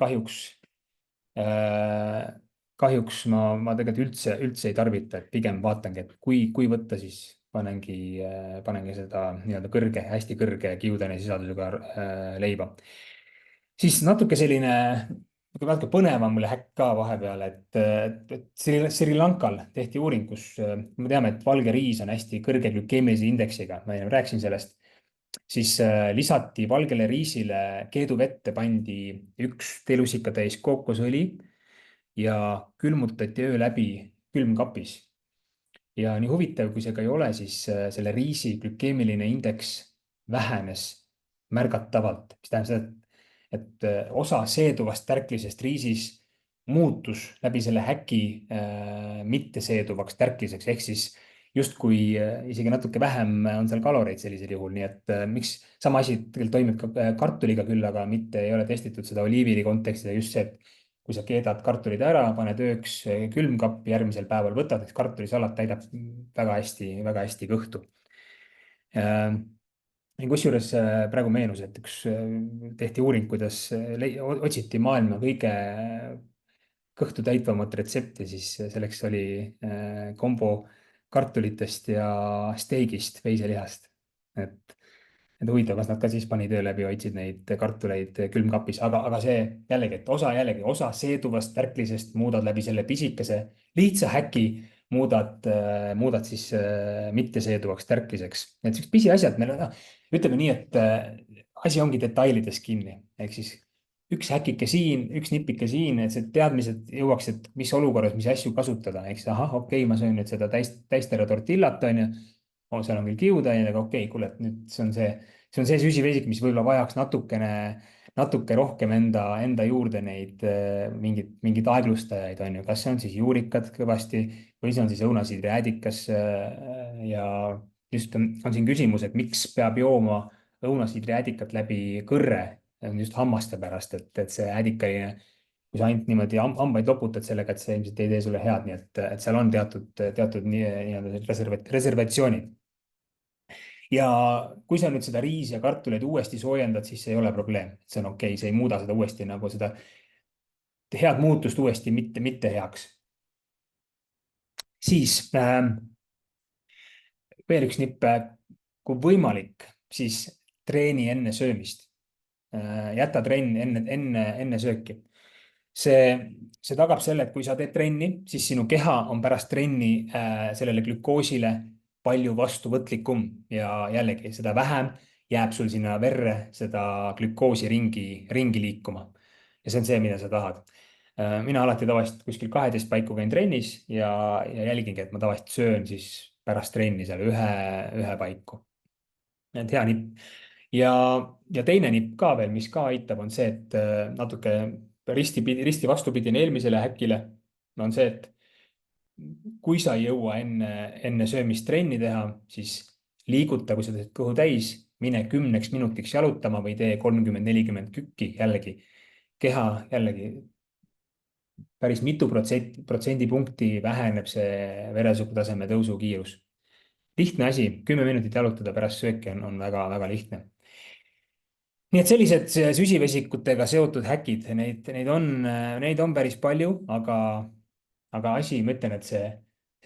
kahjuks ma tegelikult üldse ei tarvita, et pigem vaatangi, et kui võtta, siis panengi seda nii-öelda hästi kõrge kiudaine sisaldusega leiba. Siis natuke selline, natuke põnevam mulle häkk ka vahepeal, et Sri Lankal tehti uuring, kus me teame, et valge riis on hästi kõrge glükeemilise indeksiga, ma enne rääkisin sellest, siis lisati valgele riisile keeduvette, pandi 1 teelusikatäis kookosõli ja külmutati öö läbi külmkapis. Ja nii huvitav, kui see ka ei ole, siis selle riisi glükeemiline indeks vähenes märgatavalt, mis tähendab seda, et osa seeduvast tärklisest riisis muutus läbi selle häki mitteseeduvaks tärkliseks, ehk siis justkui isegi natuke vähem on seal kaloreid sellisel juhul, nii et miks sama asi tegelikult toimib ka kartuliga küll, aga mitte ei ole testitud seda oliiviõli kontekstis ja just see, et kui sa keedad kartulid ära, paned ööks külmkappi, järgmisel päeval võtad, eks kartulisalat täidab väga hästi kõhtu. Kusjuures praegu meenus, et tehti uuring, kuidas otsiti maailma kõige kõhtu täitvamat retsepti, siis selleks oli kombo kartulitest ja steigist, veiselihast. Et huvitav, kas nad ka siis panid öö läbi, hoidsid neid kartuleid külmkapis, aga see jällegi, et osa seeduvast tärklisest muudad läbi selle pisikese lihtsa häki, muudad siis mitteseeduvaks tärkliseks. Et siuksed pisiasjad meil on, ütleme nii, et asi ongi detailides kinni, ehk siis üks häkike siin, üks nipike siin, et see teadmised jõuaks, et mis olukorras, mis asju kasutada, ehk siis ahah, okei, ma söön nüüd seda täistera tortillat, on ju. Seal on küll kiudained, aga okei, kuule, et nüüd see on see süsivesik, mis võib-olla vajaks natuke rohkem enda juurde neid mingeid aeglustajaid, on ju, kas see on siis juurikad kõvasti või see on siis õunasiidrijäädikas. Ja just on siin küsimus, et miks peab jooma õunasiidrijäädikat läbi kõrre, just hammaste pärast, et see äädikaline, kui sa ainult niimoodi hambaid loputad sellega, et see ilmselt ei tee sulle head, nii et seal on teatud nii-öelda reservatsioonid. Ja kui sa nüüd seda riisi ja kartuleid uuesti soojendad, siis see ei ole probleem, see on okei, see ei muuda seda uuesti nagu seda head muutust uuesti mitte heaks. Siis veel üks nipp, kui võimalik, siis treeni enne söömist. Jäta trenn enne sööki. See tagab selle, et kui sa teed trenni, siis sinu keha on pärast trenni sellele glükoosile palju vastuvõtlikum ja jällegi seda vähem jääb sul sinna verre seda glükoosi ringi liikuma. Ja see on see, mida sa tahad. Mina alati tavaliselt kuskil 12 paiku käin trennis ja jälgingi, et ma tavaliselt söön siis pärast trenni seal ühe paiku. Et hea nipp. Ja teine nipp ka veel, mis ka aitab, on see, et natuke risti vastupidine eelmisele häkile on see, et kui sa ei jõua enne söömist trenni teha, siis liiguta, kui sa teed kõhu täis, mine 10 minutiks jalutama või tee 30-40 kükki jällegi. Keha jällegi päris mitu protsendipunkti väheneb see veresuhkrutaseme tõusu kiirus. Lihtne asi, 10 minutit jalutada pärast sööki on väga lihtne. Nii et sellised süsivesikutega seotud häkid, neid on päris palju, aga asi, ma ütlen, et see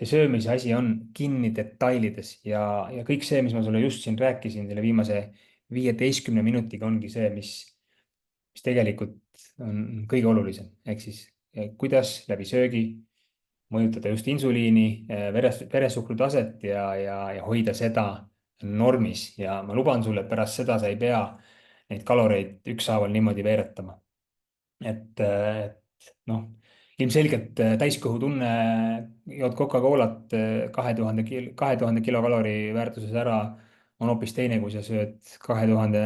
söömise asi on kinni detailides ja kõik see, mis ma sulle just siin rääkisin, selle viimase 15 minutiga ongi see, mis tegelikult on kõige olulisem. Ehk siis kuidas läbi söögi mõjutada just insuliini, veresuhkrutaset ja hoida seda normis. Ja ma luban sulle, et pärast seda sa ei pea neid kaloreid ükshaaval niimoodi veeretama. Et noh, ilmselgelt täiskõhutunne, jood Coca-Colat 2000 kilokalori väärtuses ära, on hoopis teine, kui sa sööd 2000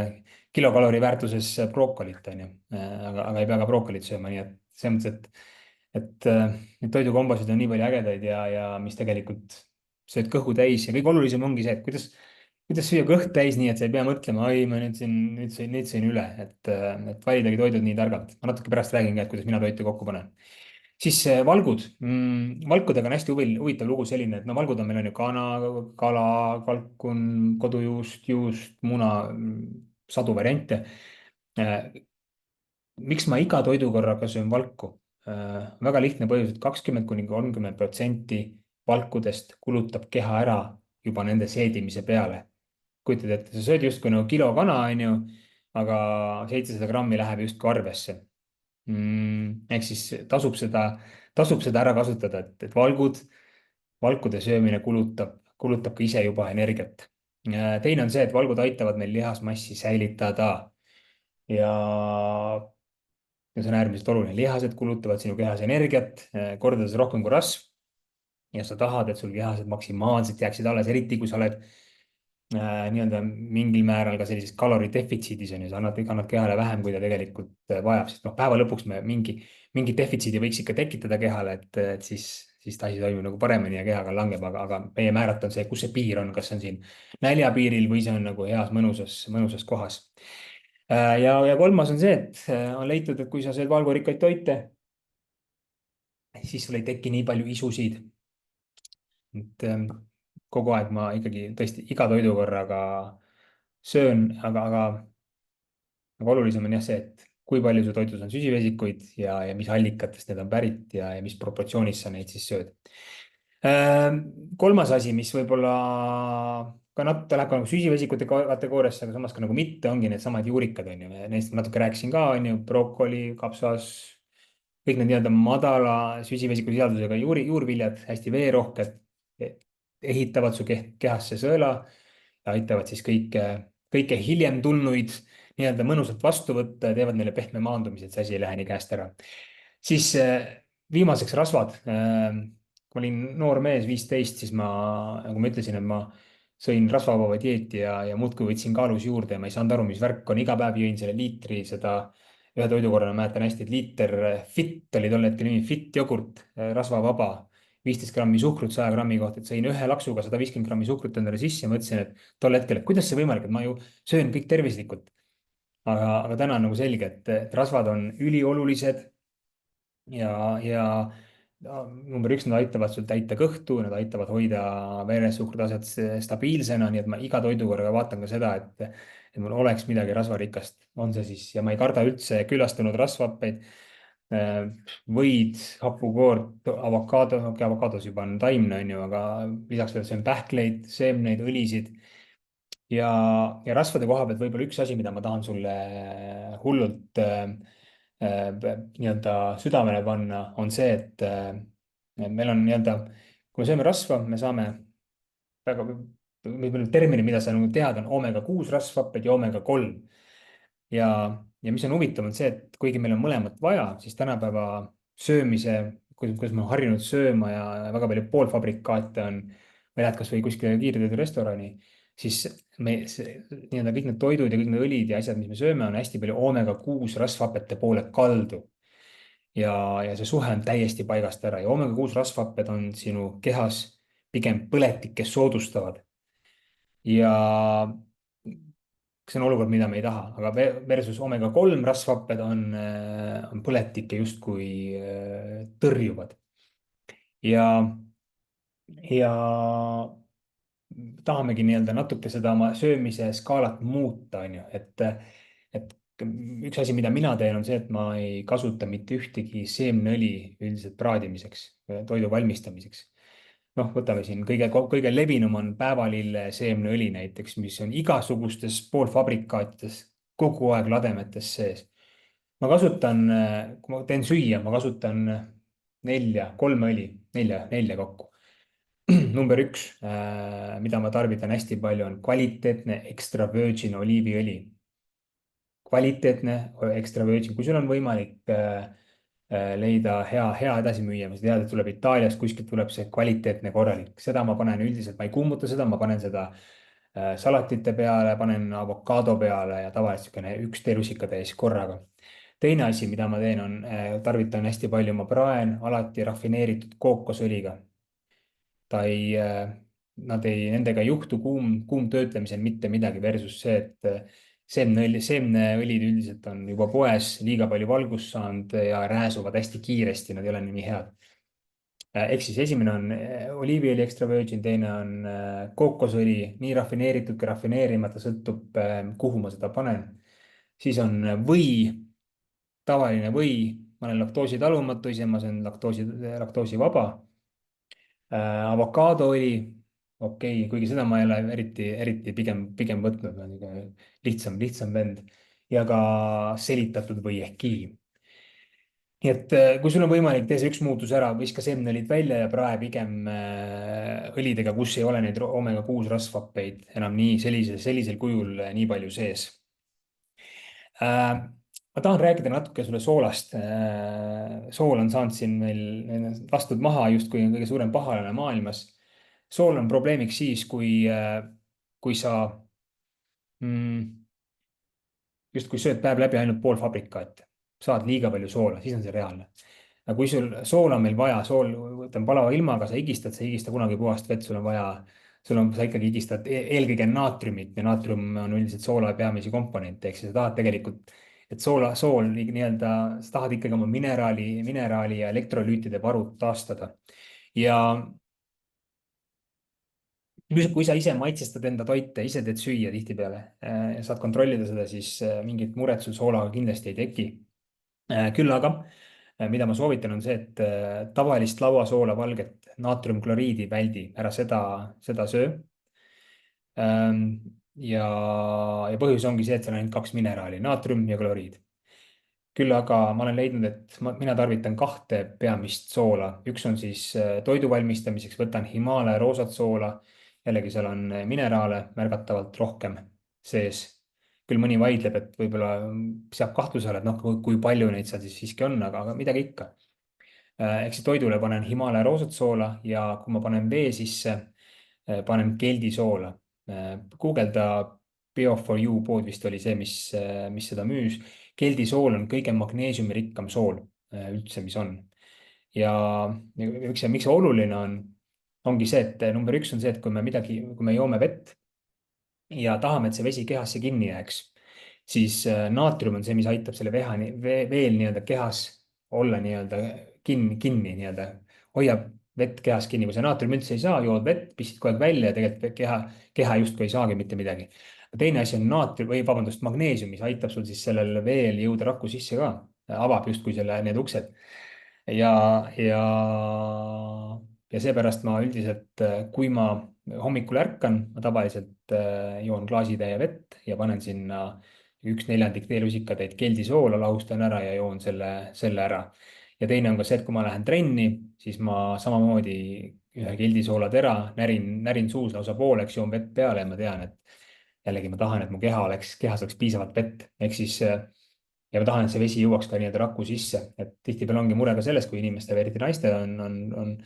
kilokalori väärtuses brookolit, on ju. Aga ei pea ka brookolit sööma, nii et selles mõttes, et need toidukombosid on nii palju ägedaid ja mis tegelikult sööd kõhu täis ja kõige olulisem ongi see, et kuidas süüa kõht täis, nii et sa ei pea mõtlema, oi, ma nüüd sõin üle, et validagi toidud nii targalt. Ma natuke pärast räägin ka, et kuidas mina toitu kokku panen. Siis valgud. Valkudega on hästi huvitav lugu selline, et no valgud on, meil on ju kana, kala, kalkun, kodujuust, juust, muna, sadu variante. Miks ma iga toidukorraga söön valku? Väga lihtne põhjus, et 20–30% valkudest kulutab keha ära juba nende seedimise peale. kujutad ette, sa sööd justkui nagu kilo kana, onju, aga 700 grammi läheb justkui arvesse. Ehk siis tasub seda ära kasutada, et valkude söömine kulutab ka ise juba energiat. Teine on see, et valgud aitavad meil lihasmassi säilitada ja see on äärmiselt oluline. Lihased kulutavad sinu kehas energiat kordades rohkem kui rasv ja sa tahad, et sul lihased maksimaalselt jääksid alles, eriti kui sa oled nii-öelda mingil määral ka sellises kalori defitsiidis on ju, sa annad kehale vähem, kui ta tegelikult vajab, sest noh, päeva lõpuks me mingi defitsiidi võiks ikka tekitada kehale, et siis ta asi toimib nagu paremini ja kehaga langeb, aga meie määrata on see, kus see piir on, kas see on siin näljapiiril või see on nagu heas mõnusas kohas. Ja kolmas on see, et on leitud, et kui sa sööd valgurikkaid toite, siis sul ei teki nii palju isusid. et kogu aeg ma ikkagi tõesti iga toidukorraga söön, aga olulisem on jah see, et kui palju su toidus on süsivesikuid ja mis allikatest need on pärit ja mis proportsioonis sa neid siis sööd. Kolmas asi, mis võib-olla ka natuke läheb ka nagu süsivesikute kategooriasse, aga samas ka nagu mitte, ongi needsamad juurikad, on ju. Neist ma natuke rääkisin ka, on ju, brokoli, kapsas, kõik need nii-öelda madala süsivesikusisaldusega juurviljad, hästi veerohked, ehitavad su kehasse sõela ja aitavad siis kõike hiljem tulnuid nii-öelda mõnusalt vastu võtta ja teevad neile pehme maandumise, et see asi ei lähe nii käest ära. Siis viimaseks rasvad. Kui ma olin noor mees, 15, siis nagu ma ütlesin, et ma sõin rasvavaba dieeti ja muudkui võtsin kaalus juurde ja ma ei saanud aru, mis värk on. Iga päev jõin selle liitri seda ühe toidukorrana, mäletan hästi, et liiter Fit oli tol hetkel nimi, Fit jogurt, rasvavaba, 15 grammi suhkrut 100 grammi kohta, et sõin ühe laksuga 150 grammi suhkrut endale sisse ja mõtlesin, et tol hetkel, et kuidas see võimalik, et ma ju söön kõik tervislikult. aga täna on nagu selge, et rasvad on üliolulised ja number üks, nad aitavad sul täita kõhtu, nad aitavad hoida veresuhkrutaset stabiilsena, nii et ma iga toidukorraga vaatan ka seda, et mul oleks midagi rasvarikast, on see siis, ja ma ei karda üldse küllastunud rasvhappeid, võid, hapukoort, avokaado, okei, avokaados juba on taimne, on ju, aga lisaks veel söön pähkleid, seemneid, õlisid ja rasvade koha pealt võib-olla üks asi, mida ma tahan sulle hullult nii-öelda südamele panna, on see, et meil on nii-öelda, kui me sööme rasva, me saame väga, võib-olla terminid, mida sa nagu tead, on omega-6 rasvhapped ja omega-3. Ja mis on huvitav, on see, et kuigi meil on mõlemat vaja, siis tänapäeva söömise, kuidas me oleme harjunud sööma ja väga palju poolfabrikaate on, või lähed kasvõi kuskile kiirtoidurestorani, siis nii-öelda kõik need toidud ja kõik need õlid ja asjad, mis me sööme, on hästi palju omega-6 rasvhapete poole kaldu. Ja see suhe on täiesti paigast ära ja omega-6 rasvhapped on sinu kehas pigem põletikke soodustavad. Ja see on olukord, mida me ei taha, aga versus omega-3 rasvhapped on põletikke justkui tõrjuvad. Ja tahamegi nii-öelda natuke seda oma söömise skaalat muuta, on ju, et üks asi, mida mina teen, on see, et ma ei kasuta mitte ühtegi seemneõli üldiselt praadimiseks, toidu valmistamiseks. Noh, võtame siin kõige levinum on päevalille seemneõli näiteks, mis on igasugustes poolfabrikaatides kogu aeg lademetes sees. Ma kasutan, kui ma teen süüa, ma kasutan kolme õli, nelja kokku. Number üks, mida ma tarvitan hästi palju, on kvaliteetne extra virgin oliiviõli. Kvaliteetne extra virgin, kui sul on võimalik leida hea edasimüüja, mis tead, et tuleb Itaaliast, kuskilt tuleb see kvaliteetne korralik. Seda ma panen üldiselt, ma ei kuumuta seda, ma panen seda salatite peale, panen avokaado peale ja tavaliselt niisugune üks teelusikatäis korraga. Teine asi, mida ma teen, on tarvitan hästi palju, ma praen alati rafineeritud kookosõliga. nendega ei juhtu kuumtöötlemisel mitte midagi versus see, et seemneõlid üldiselt on juba poes liiga palju valgust saanud ja rääsuvad hästi kiiresti, nad ei ole nii head. Ehk siis esimene on oliiviõli extra virgin, teine on kookosõli, nii rafineeritud kui rafineerimata, sõltub, kuhu ma seda panen. siis on või, tavaline või, ma olen laktoositalumatu, ise ma söön laktoosivaba. Avokaadoõli, okei, kuigi seda ma ei ole eriti pigem võtnud, ma olen lihtsam vend. Ja ka selitatud või ehk kihi. Nii et kui sul on võimalik, tee see üks muutus ära, viska seemneõlid välja ja prae pigem õlidega, kus ei ole neid omega-6 rasvhappeid enam nii sellisel kujul nii palju sees. Ma tahan rääkida natuke sulle soolast. Sool on saanud siin meil lastud maha justkui kõige suurem pahalane maailmas. Sool on probleemiks siis, kui sa justkui sööd päev läbi ainult poolfabrikaat, saad liiga palju soola, siis on see reaalne. Aga kui sul soola on meil vaja, sool, võtame palava ilmaga, sa ei higista kunagi puhast vett, sul on vaja, sa ikkagi higistad eelkõige naatriumit ja naatrium on üldiselt soola peamisi komponente, ehk sa tahad tegelikult, et sool nii-öelda, sa tahad ikkagi oma mineraali ja elektrolüütide varud taastada. Ja kui sa ise maitsestad enda toite, ise teed süüa tihtipeale ja saad kontrollida seda, siis mingit muret sul soolaga kindlasti ei teki. Küll aga, mida ma soovitan, on see, et tavalist lauasoola, valget naatriumkloriidi väldi, ära seda söö. Ja põhjus ongi see, et seal on ainult 2 mineraali, naatrium ja kloriid. Küll aga ma olen leidnud, et mina tarvitan 2 peamist soola. Üks on siis toidu valmistamiseks, võtan Himalaia roosat soola. Jällegi seal on mineraale märgatavalt rohkem sees. Küll mõni vaidleb, et võib-olla seab kahtluse alla, et noh, kui palju neid seal siis siiski on, aga midagi ikka. Ehk siis toidule panen Himalaia roosat soola ja kui ma panen vee sisse, panen keldisoola. Guugelda Bio4U pood vist oli see, mis seda müüs. Keldisool on kõige magneesiumirikkam sool üldse, mis on. Ja miks see oluline on, ongi see, et number 1 on see, et kui me joome vett ja tahame, et see vesi kehasse kinni jääks, siis naatrium on see, mis aitab selle veel nii-öelda kehas olla nii-öelda kinni nii-öelda, hoiab vett kehas kinni. Kui sa naatrium üldse ei saa, jood vett, pistid kogu aeg välja ja tegelikult keha justkui ei saagi mitte midagi. Teine asi on magneesium, mis aitab sul siis sellel veel jõuda raku sisse ka, avab justkui need uksed. Ja seepärast ma üldiselt, kui ma hommikul ärkan, ma tavaliselt joon klaasitäie vett ja panen sinna 1/4 teelusikatäit keldisoola, lahustan ära ja joon selle ära. Ja teine on ka see, et kui ma lähen trenni, siis ma samamoodi ühe keldisoolad närin suus lausa pooleks, joon vett peale ja ma tean, et jällegi ma tahan, et mu kehas oleks piisavalt vett. Ehk siis ja ma tahan, et see vesi jõuaks ka nii-öelda raku sisse, et tihtipeale ongi mure ka selles, kui inimestel, eriti naistel on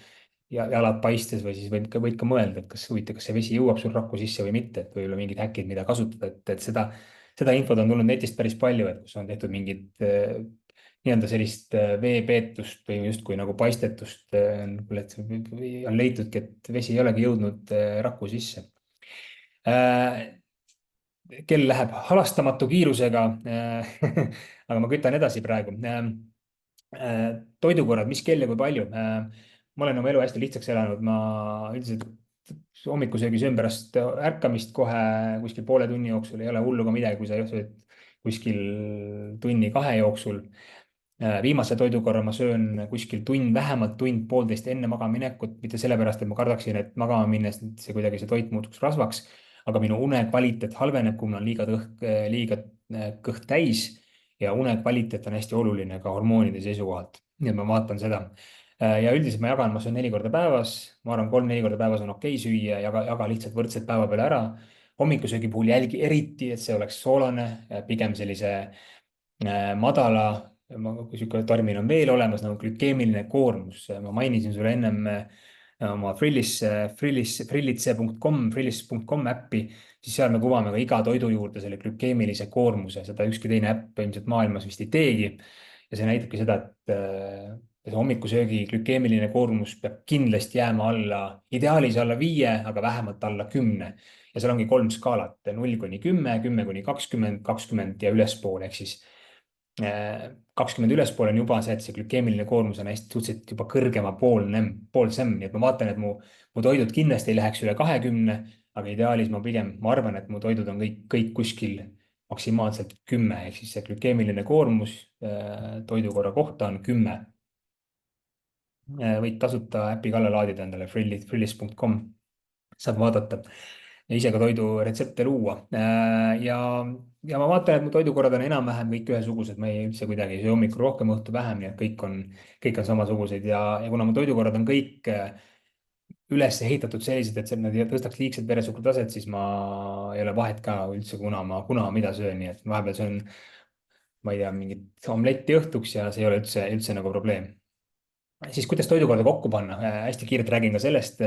jalad paistes või siis võid ka mõelda, et kas see vesi jõuab sul raku sisse või mitte, et võib-olla mingid häkid, mida kasutada, et seda infot on tulnud netist päris palju, et kus on tehtud mingid nii-öelda sellist veepeetust või justkui nagu paistetust, on leitudki, et vesi ei olegi jõudnud raku sisse. Kell läheb halastamatu kiirusega, aga ma kütan edasi praegu. Toidukorrad, mis kell ja kui palju? Ma olen oma elu hästi lihtsaks elanud, ma üldiselt hommikusöögi söön pärast ärkamist kohe kuskil poole tunni jooksul, ei ole hullu ka midagi, kui sa sööd kuskil 1-2 jooksul. Viimase toidukorra ma söön kuskil vähemalt tund-poolteist enne magamaminekut, mitte sellepärast, et ma kardaksin, et magama minnes see toit muutuks rasvaks, aga minu une kvaliteet halveneb, kui mul on liiga kõht täis ja une kvaliteet on hästi oluline ka hormoonide seisukohalt. Nii et ma vaatan seda. Ja üldiselt ma söön 4 korda päevas, ma arvan, 3-4 korda päevas on okei süüa ja jaga lihtsalt võrdselt päeva peale ära. Hommikusöögi puhul jälgi eriti, et see oleks soolane, pigem sellise madala, kui termin on veel olemas, nagu glükeemiline koormus. Ma mainisin sulle ennem oma frillis.com äppi, siis seal me kuvame ka iga toidu juurde selle glükeemilise koormuse, seda ükski teine äpp ilmselt maailmas vist ei teegi. Ja see näitabki seda, see hommikusöögi glükeemiline koormus peab kindlasti jääma ideaalis alla 5, aga vähemalt alla 10. Ja seal ongi 3 skaalat, 0–10, 10–20, 20 ja ülespoole, ehk siis 20 ülespoole on juba see, et see glükeemiline koormus on hästi suhteliselt juba poolsem, nii et ma vaatan, et mu toidud kindlasti ei läheks üle 20, aga ideaalis ma arvan, et mu toidud on kõik kuskil maksimaalselt 10, ehk siis see glükeemiline koormus toidukorra kohta on 10. Võid tasuta äpi ka alla laadida endale frillis.com, saad vaadata ja ise ka toiduretsepte luua. Ja ma vaatan, et mu toidukorrad on enam-vähem kõik ühesugused, ma ei üldse kuidagi ei söö hommikul rohkem, õhtul vähem, nii et kõik on samasugused ja kuna mu toidukorrad on kõik üles ehitatud sellised, et nad ei tõstaks liigset veresuhkrutaset, siis ma ei ole vahet ka üldse, kuna ma mida söön, nii et vahepeal söön, ma ei tea, mingit omletti õhtuks ja see ei ole üldse nagu probleem. Siis kuidas toidukorda kokku panna? Hästi kiirelt räägin ka sellest.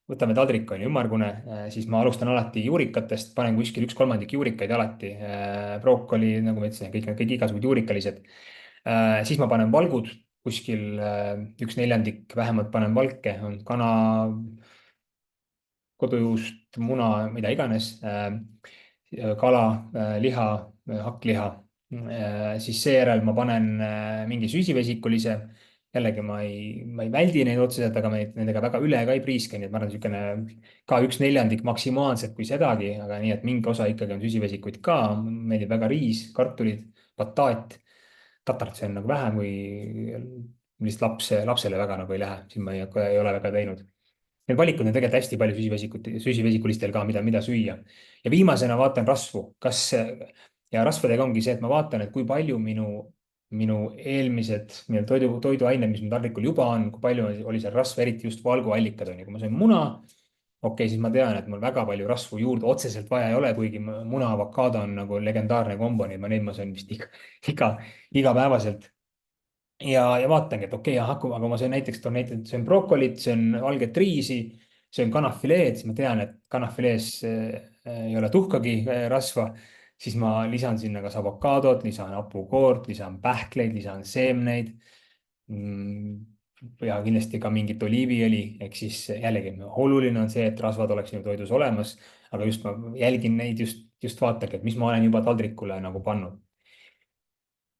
Võtame taldrik on ümmargune, siis ma alustan alati juurikatest, panen kuskil 1/3 juurikaid alati. Brookoli, nagu ma ütlesin, kõik igasugused juurikalised. Siis ma panen valgud, kuskil 1/4 vähemalt panen valke, on kana, kodujuust, muna, mida iganes, kala, liha, hakkliha. Siis seejärel ma panen mingi süsivesikulise. Jällegi ma ei väldi neid otseselt, aga nendega väga üle ka ei priiska, nii et ma arvan, niisugune ka 1/4 maksimaalselt, kui sedagi, aga nii, et mingi osa ikkagi on süsivesikuid ka. Meeldib väga riis, kartulid, bataat. Tatart söön nagu vähem, kui lihtsalt lapsele väga nagu ei lähe, siin ma ei ole väga teinud. Need valikud on tegelikult hästi palju süsivesikulistel ka, mida süüa. Ja viimasena vaatan rasvu. Ja rasvadega ongi see, et ma vaatan, et kui palju minu eelmised toiduained, mis mul taldrikul juba on, kui palju oli seal rasva, eriti just valguallikad on. Ja kui ma söön muna, okei, siis ma tean, et mul väga palju rasvu juurde otseselt vaja ei ole, kuigi muna avokaado on nagu legendaarne kombo, nii neid ma söön vist igapäevaselt. Ja vaatangi, et okei, aga ma söön näiteks söön brokolit, söön valget riisi, söön kanafileed, siis ma tean, et kanafilees ei ole tuhkagi rasva. Siis ma lisan sinna kas avokaadot, lisan hapukoort, lisan pähkleid, lisan seemneid. Ja kindlasti ka mingit oliiviõli, ehk siis jällegi oluline on see, et rasvad oleks minu toidus olemas, aga just ma jälgin neid just vaatage, et mis ma olen juba taldrikule nagu pannud.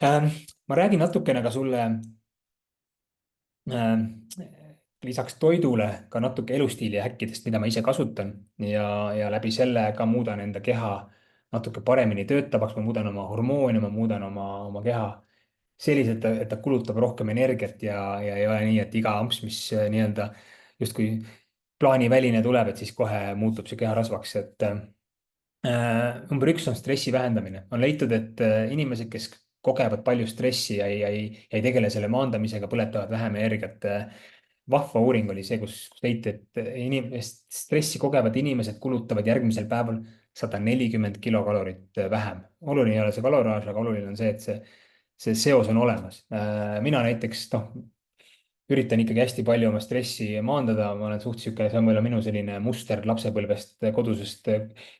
Ma räägin natukene ka sulle lisaks toidule ka natuke elustiili häkkidest, mida ma ise kasutan ja läbi selle ka muudan enda keha natuke paremini töötavaks, ma muudan oma hormoone, ma muudan oma keha selliselt, et ta kulutab rohkem energiat ja ei ole nii, et iga amps, mis nii-öelda justkui plaaniväline tuleb, et siis kohe muutub see keha rasvaks, et number 1 on stressi vähendamine. On leitud, et inimesed, kes kogevad palju stressi ja ei tegele selle maandamisega, põletavad vähem energiat. Vahva uuring oli see, kus leiti, et stressi kogevad inimesed kulutavad järgmisel päeval 140 kilokalorit vähem. Oluline ei ole see kaloraaž, aga oluline on see, et see seos on olemas. Mina näiteks üritan ikkagi hästi palju oma stressi maandada, ma olen suht sihuke, see on võib-olla minu selline muster lapsepõlvest, kodusest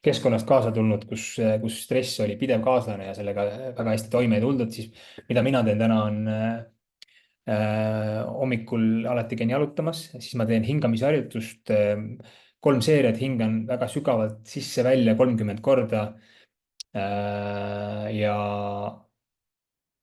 keskkonnast kaasa tulnud, kus stress oli pidev kaaslane ja sellega väga hästi toime ei tuldud, siis mida mina teen täna on hommikul alati käin jalutamas, siis ma teen hingamisharjutust, 3 seeriat hingan väga sügavalt sisse-välja 30 korda ja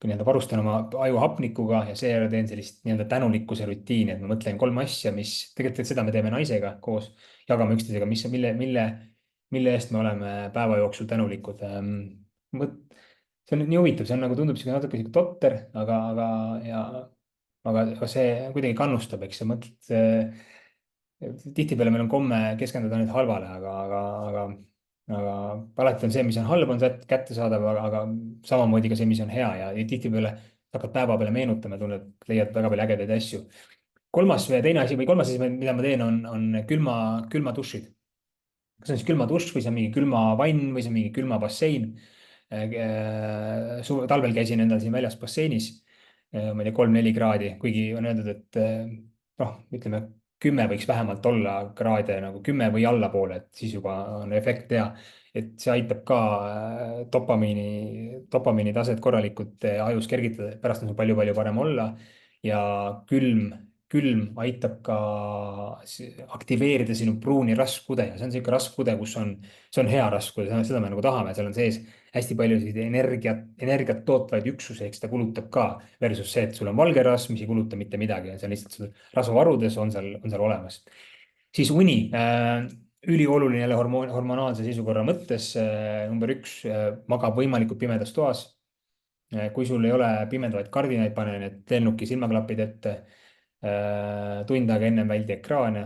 nii-öelda varustan oma aju hapnikuga ja seejärel teen sellist nii-öelda tänulikkuse rutiini, et ma mõtlen 3 asja, mis tegelikult seda me teeme naisega koos, jagame üksteisega, mille eest me oleme päeva jooksul tänulikud. See on nii huvitav, see on nagu tundub natuke totter, aga see kuidagi kannustab, eks sa mõtled. Tihtipeale meil on komme keskenduda ainult halvale, aga alati on see, mis on halb, on kättesaadav, aga samamoodi ka see, mis on hea ja tihtipeale hakkad päeva peale meenutama, tunned, leiad väga palju ägedaid asju. Kolmas asi, mida ma teen, on külma dušid. Kas on siis külma dušš või see on mingi külma vann või see on mingi külma bassein. Talvel käisin endal siin väljas basseinis, ma ei tea, 3-4 kraadi, kuigi on öeldud, et ütleme 10 võiks vähemalt olla kraade nagu 10 või allapoole, et siis juba on efekt hea. Et see aitab ka dopamiini taset korralikult ajus kergitada, pärast on sul palju-palju parem olla. ja külm aitab ka aktiveerida sinu pruuni rasvkude ja see on niisugune rasvkude, see on hea rasvkude, seda me nagu tahame, seal on sees hästi palju selliseid energiat tootvaid üksusi, eks ta kulutab ka versus see, et sul on valge rasv, mis ei kuluta mitte midagi, see on lihtsalt sul rasvavarudes on seal olemas. Siis uni, ülioluline jälle hormonaalse seisukorra mõttes. Number üks, magab võimalikult pimedas toas. Kui sul ei ole pimedavaid kardinaid, pane need lennuki silmaklapid ette. Tund aega ennem väldi ekraane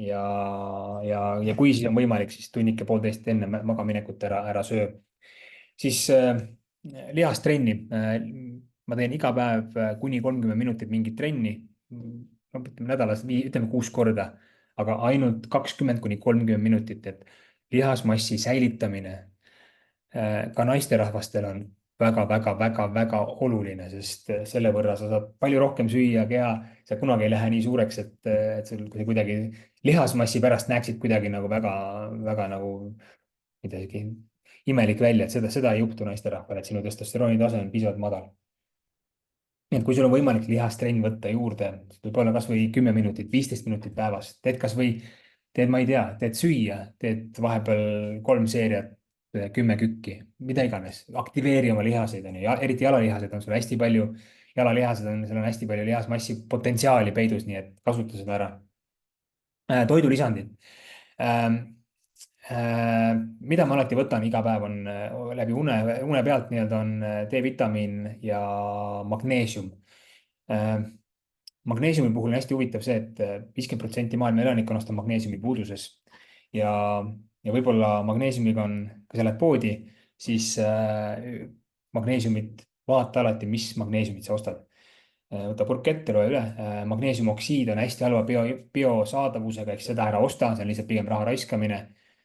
ja kui siis on võimalik, siis tunnike-poolteist enne magaminekut ära söö. Siis lihastrenni. Ma teen iga päev kuni 30 minutit mingit trenni. Ütleme nädalas, ütleme 6 korda, aga ainult 20–30 minutit, et lihasmassi säilitamine ka naisterahvastel on väga oluline, sest selle võrra sa saad palju rohkem süüa, keha, sa kunagi ei lähe nii suureks, et sul kuidagi lihasmassi pärast näeksid kuidagi nagu väga nagu midagi imelik välja, et seda ei juhtu naisterahval, et sinu testosterooni tase on piisavalt madal. Nii et kui sul on võimalik lihastrenn võtta juurde, võib-olla kasvõi 10 minutit, 15 minutit päevas, teed, ma ei tea, teed süüa, teed vahepeal 3 seeriat, 10 kükki, mida iganes, aktiveeri oma lihaseid, on ju, ja eriti jalalihased on sul hästi palju, jalalihased on, seal on hästi palju lihasmassi potentsiaali peidus, nii et kasuta seda ära. Toidulisandid. Mida ma alati võtan iga päev on läbi une pealt nii-öelda on D-vitamiin ja magneesium. Magneesiumi puhul on hästi huvitav see, et 50% maailma elanikkonnast on magneesiumi puuduses ja võib-olla magneesiumiga on, kui sa lähed poodi, siis magneesiumit vaata alati, mis magneesiumit sa ostad. Võta purk ette, loe üle. Magneesiumoksiid on hästi halva biosaadavusega, ehk seda ära osta, see on lihtsalt pigem raha raiskamine.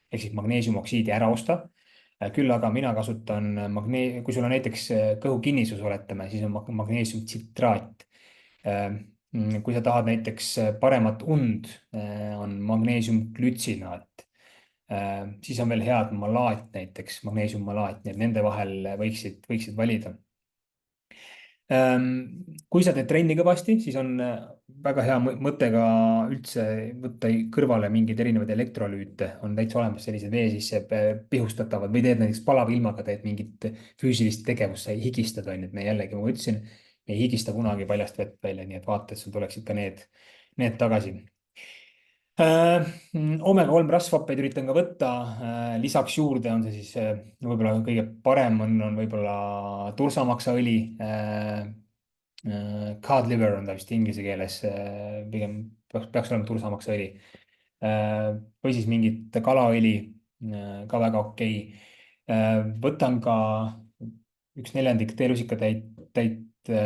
Ehk siis magneesiumoksiidi ära osta. Küll aga mina kasutan kui sul on näiteks kõhukinnisus, oletame, siis on magneesiumtsitraat. Kui sa tahad näiteks paremat und, on magneesiumglütsinaat. Siis on veel head malaat näiteks, magneesiummalaat, nii et nende vahel võiksid valida. Kui sa teed trenni kõvasti, siis on väga hea mõte ka üldse võtta kõrvale mingeid erinevaid elektrolüüte, on täitsa olemas sellised vee sisse pihustatavad või teed näiteks palava ilmaga, teed mingit füüsilist tegevust, sa ei higistad, on ju, et me jällegi, ma ütlesin, me ei higista kunagi paljast vett välja, nii et vaata, et sul tuleksid ka need tagasi. Omega-3 rasvhappeid üritan ka võtta, lisaks juurde on see siis võib-olla kõige parem on võib-olla tursamaksaõli, cod liver on ta vist inglise keeles, pigem peaks olema tursamaksaõli, või siis mingit kalaõli, ka väga okei. Võtan ka 1/4 teelusikatäit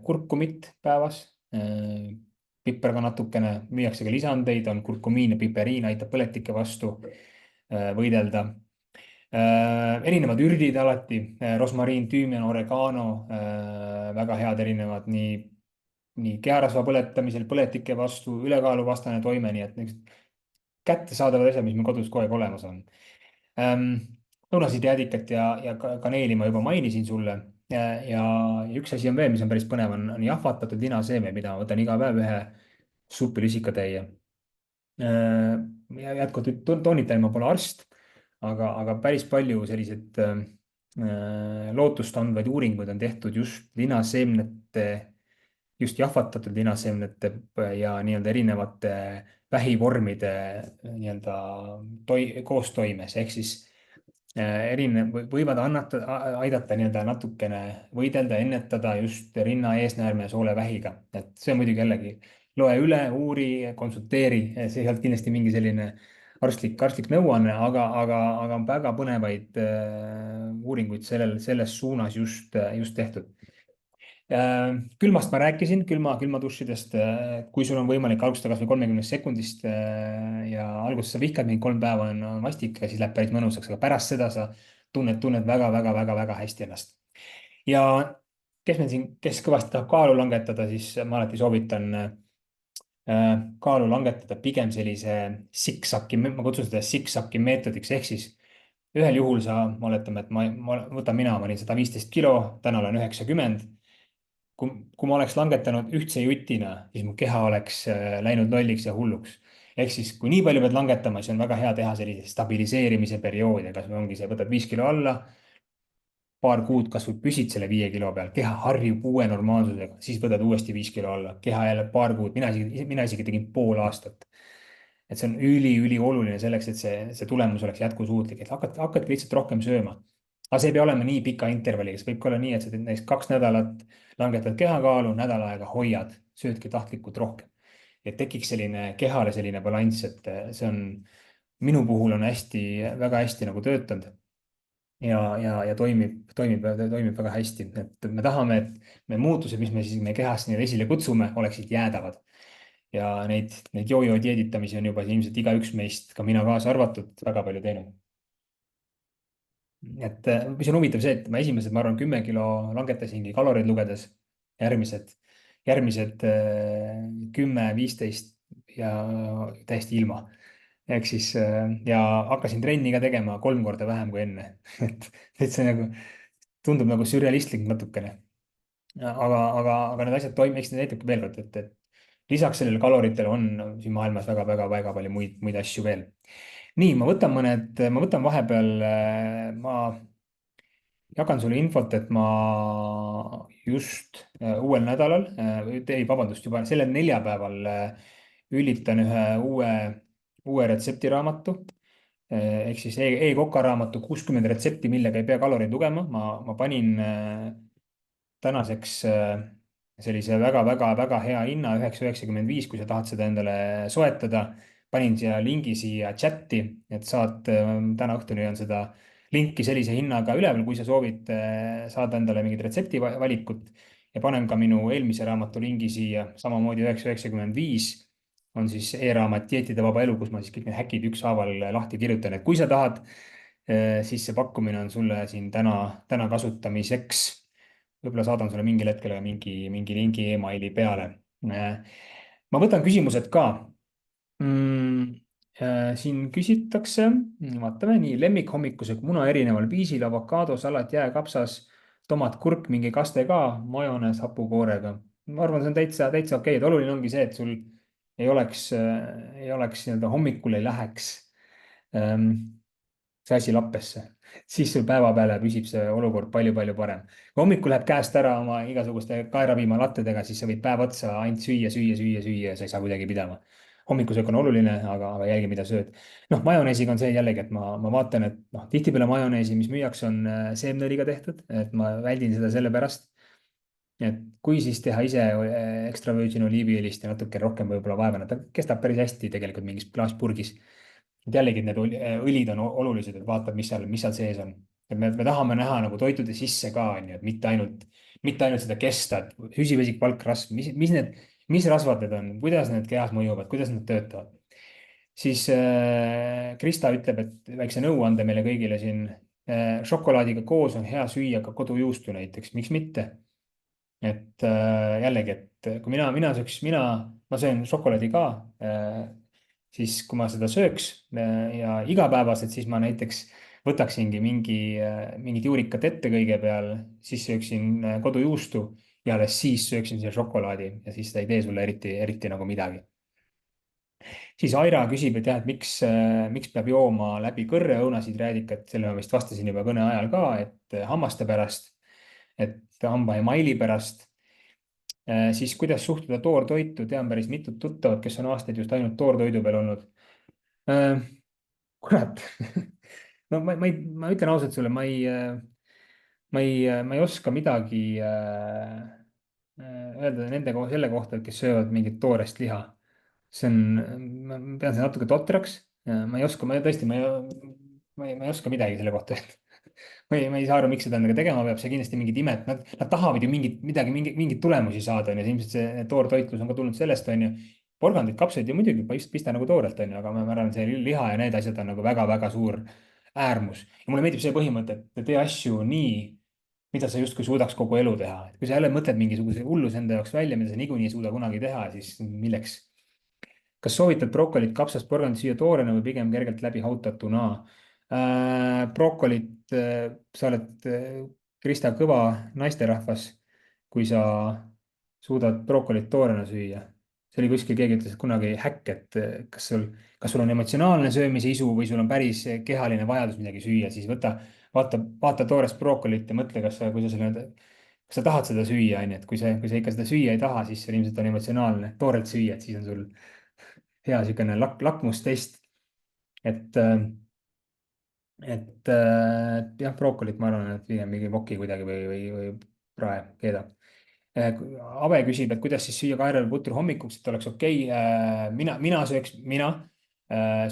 kurkumit päevas, piper ka natukene, müüakse ka lisandeid, on kurkumiin ja piperiin, aitab põletike vastu võidelda. Erinevad ürdid alati, rosmariin, tüümian, oregano, väga head erinevad nii keharasva põletamisel, põletike vastu, ülekaalu vastane toime, nii et kättesaadavad asjad, mis meil kodus kogu aeg olemas on. Õunasid, jäädikat ja kaneeli ma juba mainisin sulle. Ja üks asi on veel, mis on päris põnev, on jahvatatud linaseeme, mida ma võtan iga päev ühe supilusikatäie. Jätkuvalt toonitan, ma pole arst, aga päris palju selliseid lootust andvaid uuringuid on tehtud just linaseemnete, just jahvatatud linaseemnete ja nii-öelda erinevate vähivormide nii-öelda koostoimes, ehk siis võivad aidata nii-öelda natukene võidelda, ennetada just rinna eesnäärme soolevähiga. Et see on muidugi jällegi, loe üle, uuri, konsulteeri, see ei olnud kindlasti mingi selline arstlik nõuanne, aga on väga põnevaid uuringuid selles suunas just tehtud. Külmast ma rääkisin, külmadušidest, kui sul on võimalik alustada kas või 30 sekundist ja alguses sa vihkad mingi 3 päeva on vastik, siis läheb päris mõnusaks, aga pärast seda sa tunned väga hästi ennast. Ja kes kõvasti tahab kaalu langetada, siis ma alati soovitan kaalu langetada pigem sellise siksaki, ma kutsun seda siksaki meetodiks, ehk siis ühel juhul oletame, et ma olin 115 kilo, täna olen 90. kui ma oleks langetanud ühtse jutina, siis mu keha oleks läinud lolliks ja hulluks. Ehk siis, kui nii palju pead langetama, siis on väga hea teha sellise stabiliseerimise perioodi, kas või ongi see, võtad 5 kilo alla, paar kuud kasvõi püsid selle 5 kilo peal, keha harjub uue normaalsusega, siis võtad uuesti 5 kilo alla, keha jälle paar kuud, mina isegi tegin pool aastat. Et see on ülioluline selleks, et see tulemus oleks jätkusuutlik, et hakkadki lihtsalt rohkem sööma. Aga see ei pea olema nii pika intervalliga, see võib ka olla nii, et sa teed näiteks 2 nädalat, langetad kehakaalu, nädal aega hoiad, söödki tahtlikult rohkem. Et tekiks selline kehale selline balanss, et see on, minu puhul on väga hästi nagu töötanud ja toimib väga hästi. Et me tahame, et me muutused, mis me siis meie kehas nii esile kutsume, oleksid jäädavad. Ja neid jojo dieeditamisi on juba ilmselt igaüks meist, ka mina kaasa arvatud, väga palju teinud. Et mis on huvitav see, et ma esimesed, ma arvan, 10 kilo langetasingi kaloreid lugedes, järgmised 10-15 ja täiesti ilma. Ehk siis ja hakkasin trenni ka tegema 3 korda vähem kui enne. et see nagu tundub nagu sürrealistlik natukene. Aga need asjad toimivad, eks need näitabki veel kord, et lisaks sellele kaloritele on siin maailmas väga palju muid asju veel. Nii, ma võtan vahepeal, ma jagan sulle infot, et ma just uuel nädalal, vabandust, juba sellel neljapäeval ülitan ühe uue retseptiraamatu ehk siis e-Koka raamatu 60 retsepti, millega ei pea kaloreid lugema. Ma panin tänaseks sellise väga hea hinna 9,95, kui sa tahad seda endale soetada. Panin siia lingi siia chati, et saad täna õhtuni on seda linki sellise hinnaga üleval, kui sa soovid saada endale mingit retseptivalikut. Ja panen ka minu eelmise raamatu lingi siia, samamoodi 9,95 on siis e-raamat Dieetide vaba elu, kus ma siis kõik need häkid ükshaaval lahti kirjutan. Et kui sa tahad, siis see pakkumine on sulle siin täna kasutamiseks. Võib-olla saadan sulle mingil hetkel mingi lingi emaili peale. Ma võtan küsimused ka. Siin küsitakse, vaatame nii, lemmikhommikused muna erineval viisil, avokaado, salat, jääkapsas, tomat, kurk, mingi kaste ka, majonees hapukoorega. Ma arvan, see on täitsa okei, et oluline ongi see, et sul ei oleks nii-öelda hommikul ei läheks see asi lappesse, siis sul päeva peale püsib see olukord palju parem. Kui hommikul läheb käest ära oma igasuguste kaerapiima lattedega, siis sa võid päev otsa ainult süüa ja sa ei saa kuidagi pidama. Hommikusöök on oluline, aga jälgi, mida sööd. Noh, majoneesiga on see jällegi, et ma vaatan, et tihtipeale majoneesi, mis müüakse, on seemneliga tehtud, et ma väldin seda sellepärast, et kui siis teha ise extra virgin oliiviõlist ja natuke rohkem võib-olla vaeva, ta kestab päris hästi tegelikult mingis klaaspurgis. Jällegi need õlid on olulised, et vaatad, mis seal sees on. Et me tahame näha nagu toitude sisse ka, on ju, et mitte ainult seda kesta, et süsivesik, valkrasv, mis rasvad need on, kuidas need kehas mõjuvad, kuidas nad töötavad. Siis Krista ütleb, et väikse nõuande meile kõigile siin, šokolaadiga koos on hea süüa ka kodujuustu näiteks, miks mitte? Et jällegi, et kui ma söön šokolaadi ka, siis kui ma seda sööks ja igapäevaselt, siis ma näiteks võtaksingi mingit juurikat ette kõigepealt, siis sööksin kodujuustu ja alles siis sööksin selle šokolaadi ja siis ta ei tee sulle eriti nagu midagi. Siis Aira küsib, et jah, et miks peab jooma läbi kõrre õunasiidräädikat, selle ma vist vastasin juba kõne ajal ka, et hammaste pärast, et hambaemaili pärast. Siis kuidas suhtuda toortoitu, tean päris mitut tuttavat, kes on aastaid just ainult toortoidu peal olnud. Kurat, no ma ütlen ausalt sulle, ma ei oska midagi öelda selle kohta, kes söövad mingit toorest liha. Ma pean seda natuke totraks. Ma ei oska, ma ei oska midagi selle kohta öelda. ma ei saa aru, miks seda tegema peab, see kindlasti mingit imet, nad tahavad ju mingeid tulemusi saada, on ju, ilmselt see toortoitlus on ka tulnud sellest, on ju. Porgandid, kapsaid ja muidugi pista nagu toorelt, on ju, aga ma arvan, see liha ja need asjad on nagu väga suur äärmus. Ja mulle meeldib see põhimõte, et tee asju nii, mida sa justkui suudaks kogu elu teha. Kui sa jälle mõtled mingisuguse hulluse enda jaoks välja, mida sa niikuinii ei suuda kunagi teha, siis milleks? Kas soovitad brokolit, kapsast, porgandit süüa toorena või pigem kergelt läbi hautatuna? Brokolit, sa oled Krista kõva naisterahvas. kui sa suudad brookolit toorena süüa. see oli kuskil, keegi ütles kunagi häkk, et kas sul on emotsionaalne söömise isu või sul on päris kehaline vajadus midagi süüa, siis vaata toorest brookolit ja mõtle, kas sa tahad seda süüa, onju, et kui sa ikka seda süüa ei taha, siis sul ilmselt on emotsionaalne toorelt süüa, et siis on sul hea niisugune lakmustest, et jah, brookolit ma arvan, et pigem mingi voki kuidagi või prae keedab. Ave küsib, et kuidas siis süüa kaeral putru hommikuks, et oleks okei.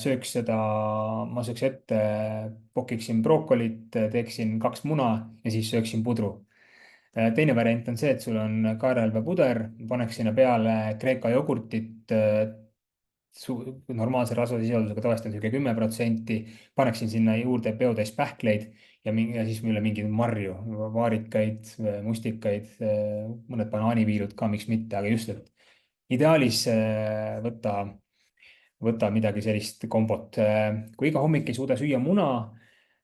Sööks seda, ma sööks ette, pokiksin brookolit, teeksin 2 muna ja siis sööksin pudru. Teine variant on see, et sul on kaerelvepuder, paneks sinna peale Kreeka jogurtit, normaalse rasvasisaldusega tavaliselt on niisugune 10%, paneksin sinna juurde peotäis pähkleid ja siis mulle mingeid marju, vaarikaid, mustikaid, mõned banaaniviilud ka, miks mitte, aga just, et ideaalis võta midagi sellist kombot. Kui iga hommik ei suuda süüa muna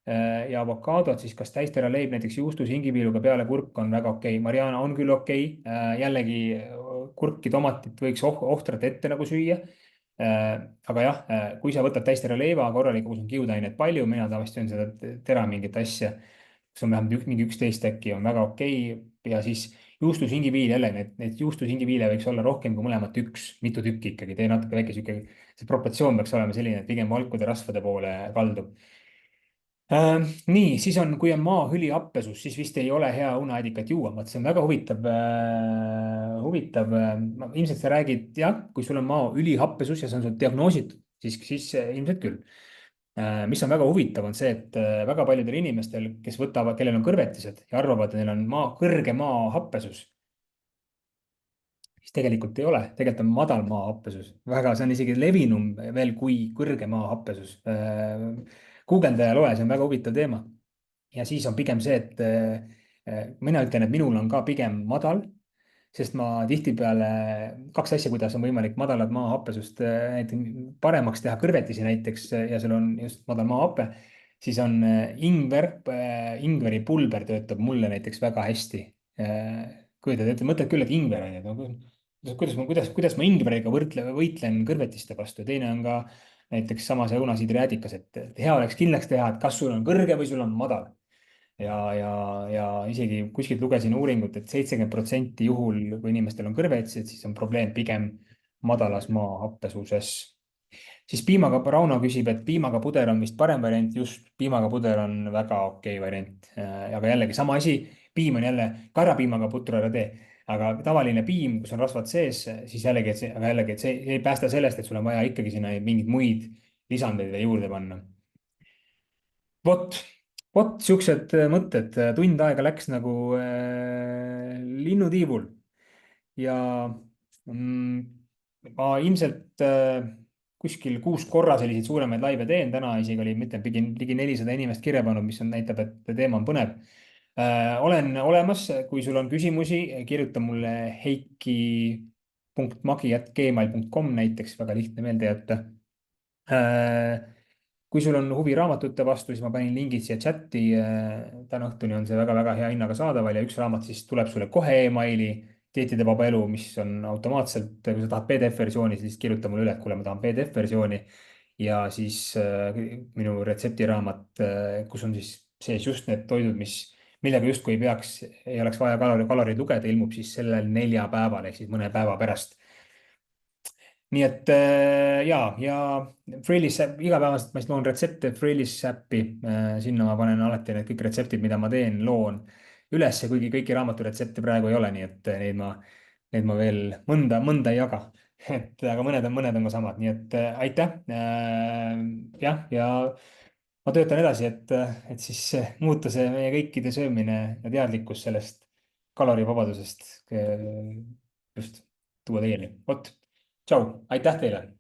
ja avokaadot, siis kas täistera leib näiteks juustus hingiviiluga peale kurk on väga okei. Mariana, on küll okei. Jällegi kurki, tomatit võiks ohtralt ette nagu süüa. Aga jah, kui sa võtad täistera leiva korralikult, kus on kiudainet palju, mina tavaliselt söön seda tera mingit asja, kus on vähemalt mingi 11 äkki, on väga okei. Ja siis juustushingiviil jälle, neid juustushingiviile võiks olla rohkem kui mõlemat mitu tükki ikkagi, tee natuke väike sihuke, see proportsioon peaks olema selline, et pigem valkude rasvade poole kaldub. Nii, siis kui on maahüli happesus, siis vist ei ole hea uneadikat juua. Vaat see on väga huvitav. Ilmselt sa räägid, jah, kui sul on maa ülihappesus ja see on sul diagnoositud, siis ilmselt küll. Mis on väga huvitav, on see, et väga paljudel inimestel, kellel on kõrvetised ja arvavad, et neil on kõrge maahappesus, siis tegelikult ei ole, tegelikult on madal maahappesus. See on isegi levinum veel kui kõrge maahappesus. Guugelda ja loe, see on väga huvitav teema. Ja siis on pigem see, et mina ütlen, et minul on ka pigem madal, sest ma tihtipeale, 2 asja, kuidas on võimalik madalat maahappesust paremaks teha kõrvetisi näiteks ja seal on just madal maahappe, siis on ingveri pulber töötab mulle näiteks väga hästi. Kujutad ette, mõtled küll, et ingver on ju, kuidas ma ingveriga võitlen kõrvetiste vastu. Teine on ka näiteks samas õunasidräädikas, et hea oleks kindlaks teha, et kas sul on kõrge või sul on madal. Ja isegi kuskilt lugesin uuringut, et 70% juhul, kui inimestel on kõrvetised, siis on probleem pigem madalas maahappesuses. Siis piimaga Rauno küsib, et piimaga puder on vist parem variant. Just, piimaga puder on väga okei variant. Aga jällegi sama asi, piim on jälle, karjapiimaga putru ära tee. Aga tavaline piim, kus on rasvad sees, siis jällegi, et see ei päästa sellest, et sul on vaja ikkagi sinna mingeid muid lisandeid juurde panna. Vot siuksed mõtted, tund aega läks nagu linnutiivul ja ma ilmselt kuskil 6 korra selliseid suuremaid laive teen. Täna isegi oli, ma ütlen, ligi 400 inimest kirja pannud, mis näitab, et teema on põnev. Olen olemas, kui sul on küsimusi, kirjuta mulle heiki.magi@gmail.com näiteks, väga lihtne meelde jätta. Kui sul on huvi raamatute vastu, siis ma panin lingid siia chati. Täna õhtuni on see väga-väga hea hinnaga saadaval ja üks raamat siis tuleb sulle kohe emaili, Dieetide vaba elu, mis on automaatselt, kui sa tahad PDF-versiooni, siis kirjuta mulle üle, et kuule, ma tahan PDF-versiooni. Ja siis minu retseptiraamat, kus on siis sees just need toidud, millega justkui ei oleks vaja kaloreid lugeda, ilmub siis sellel 4 päeval ehk siis mõne päeva pärast. Nii et ja Freilis igapäevaselt ma siis loon retsepte Freilis äppi. Sinna ma panen alati need kõik retseptid, mida ma teen, loon üles, kuigi kõiki raamaturetsepte praegu ei ole, nii et neid ma veel mõnda ei jaga. Aga mõned on ka samad, nii et aitäh. Jah, ja ma töötan edasi, et siis muuta see meie kõikide söömine ja teadlikkus sellest kalorivabadusest just tuua teieni. Vot, tšau, aitäh teile!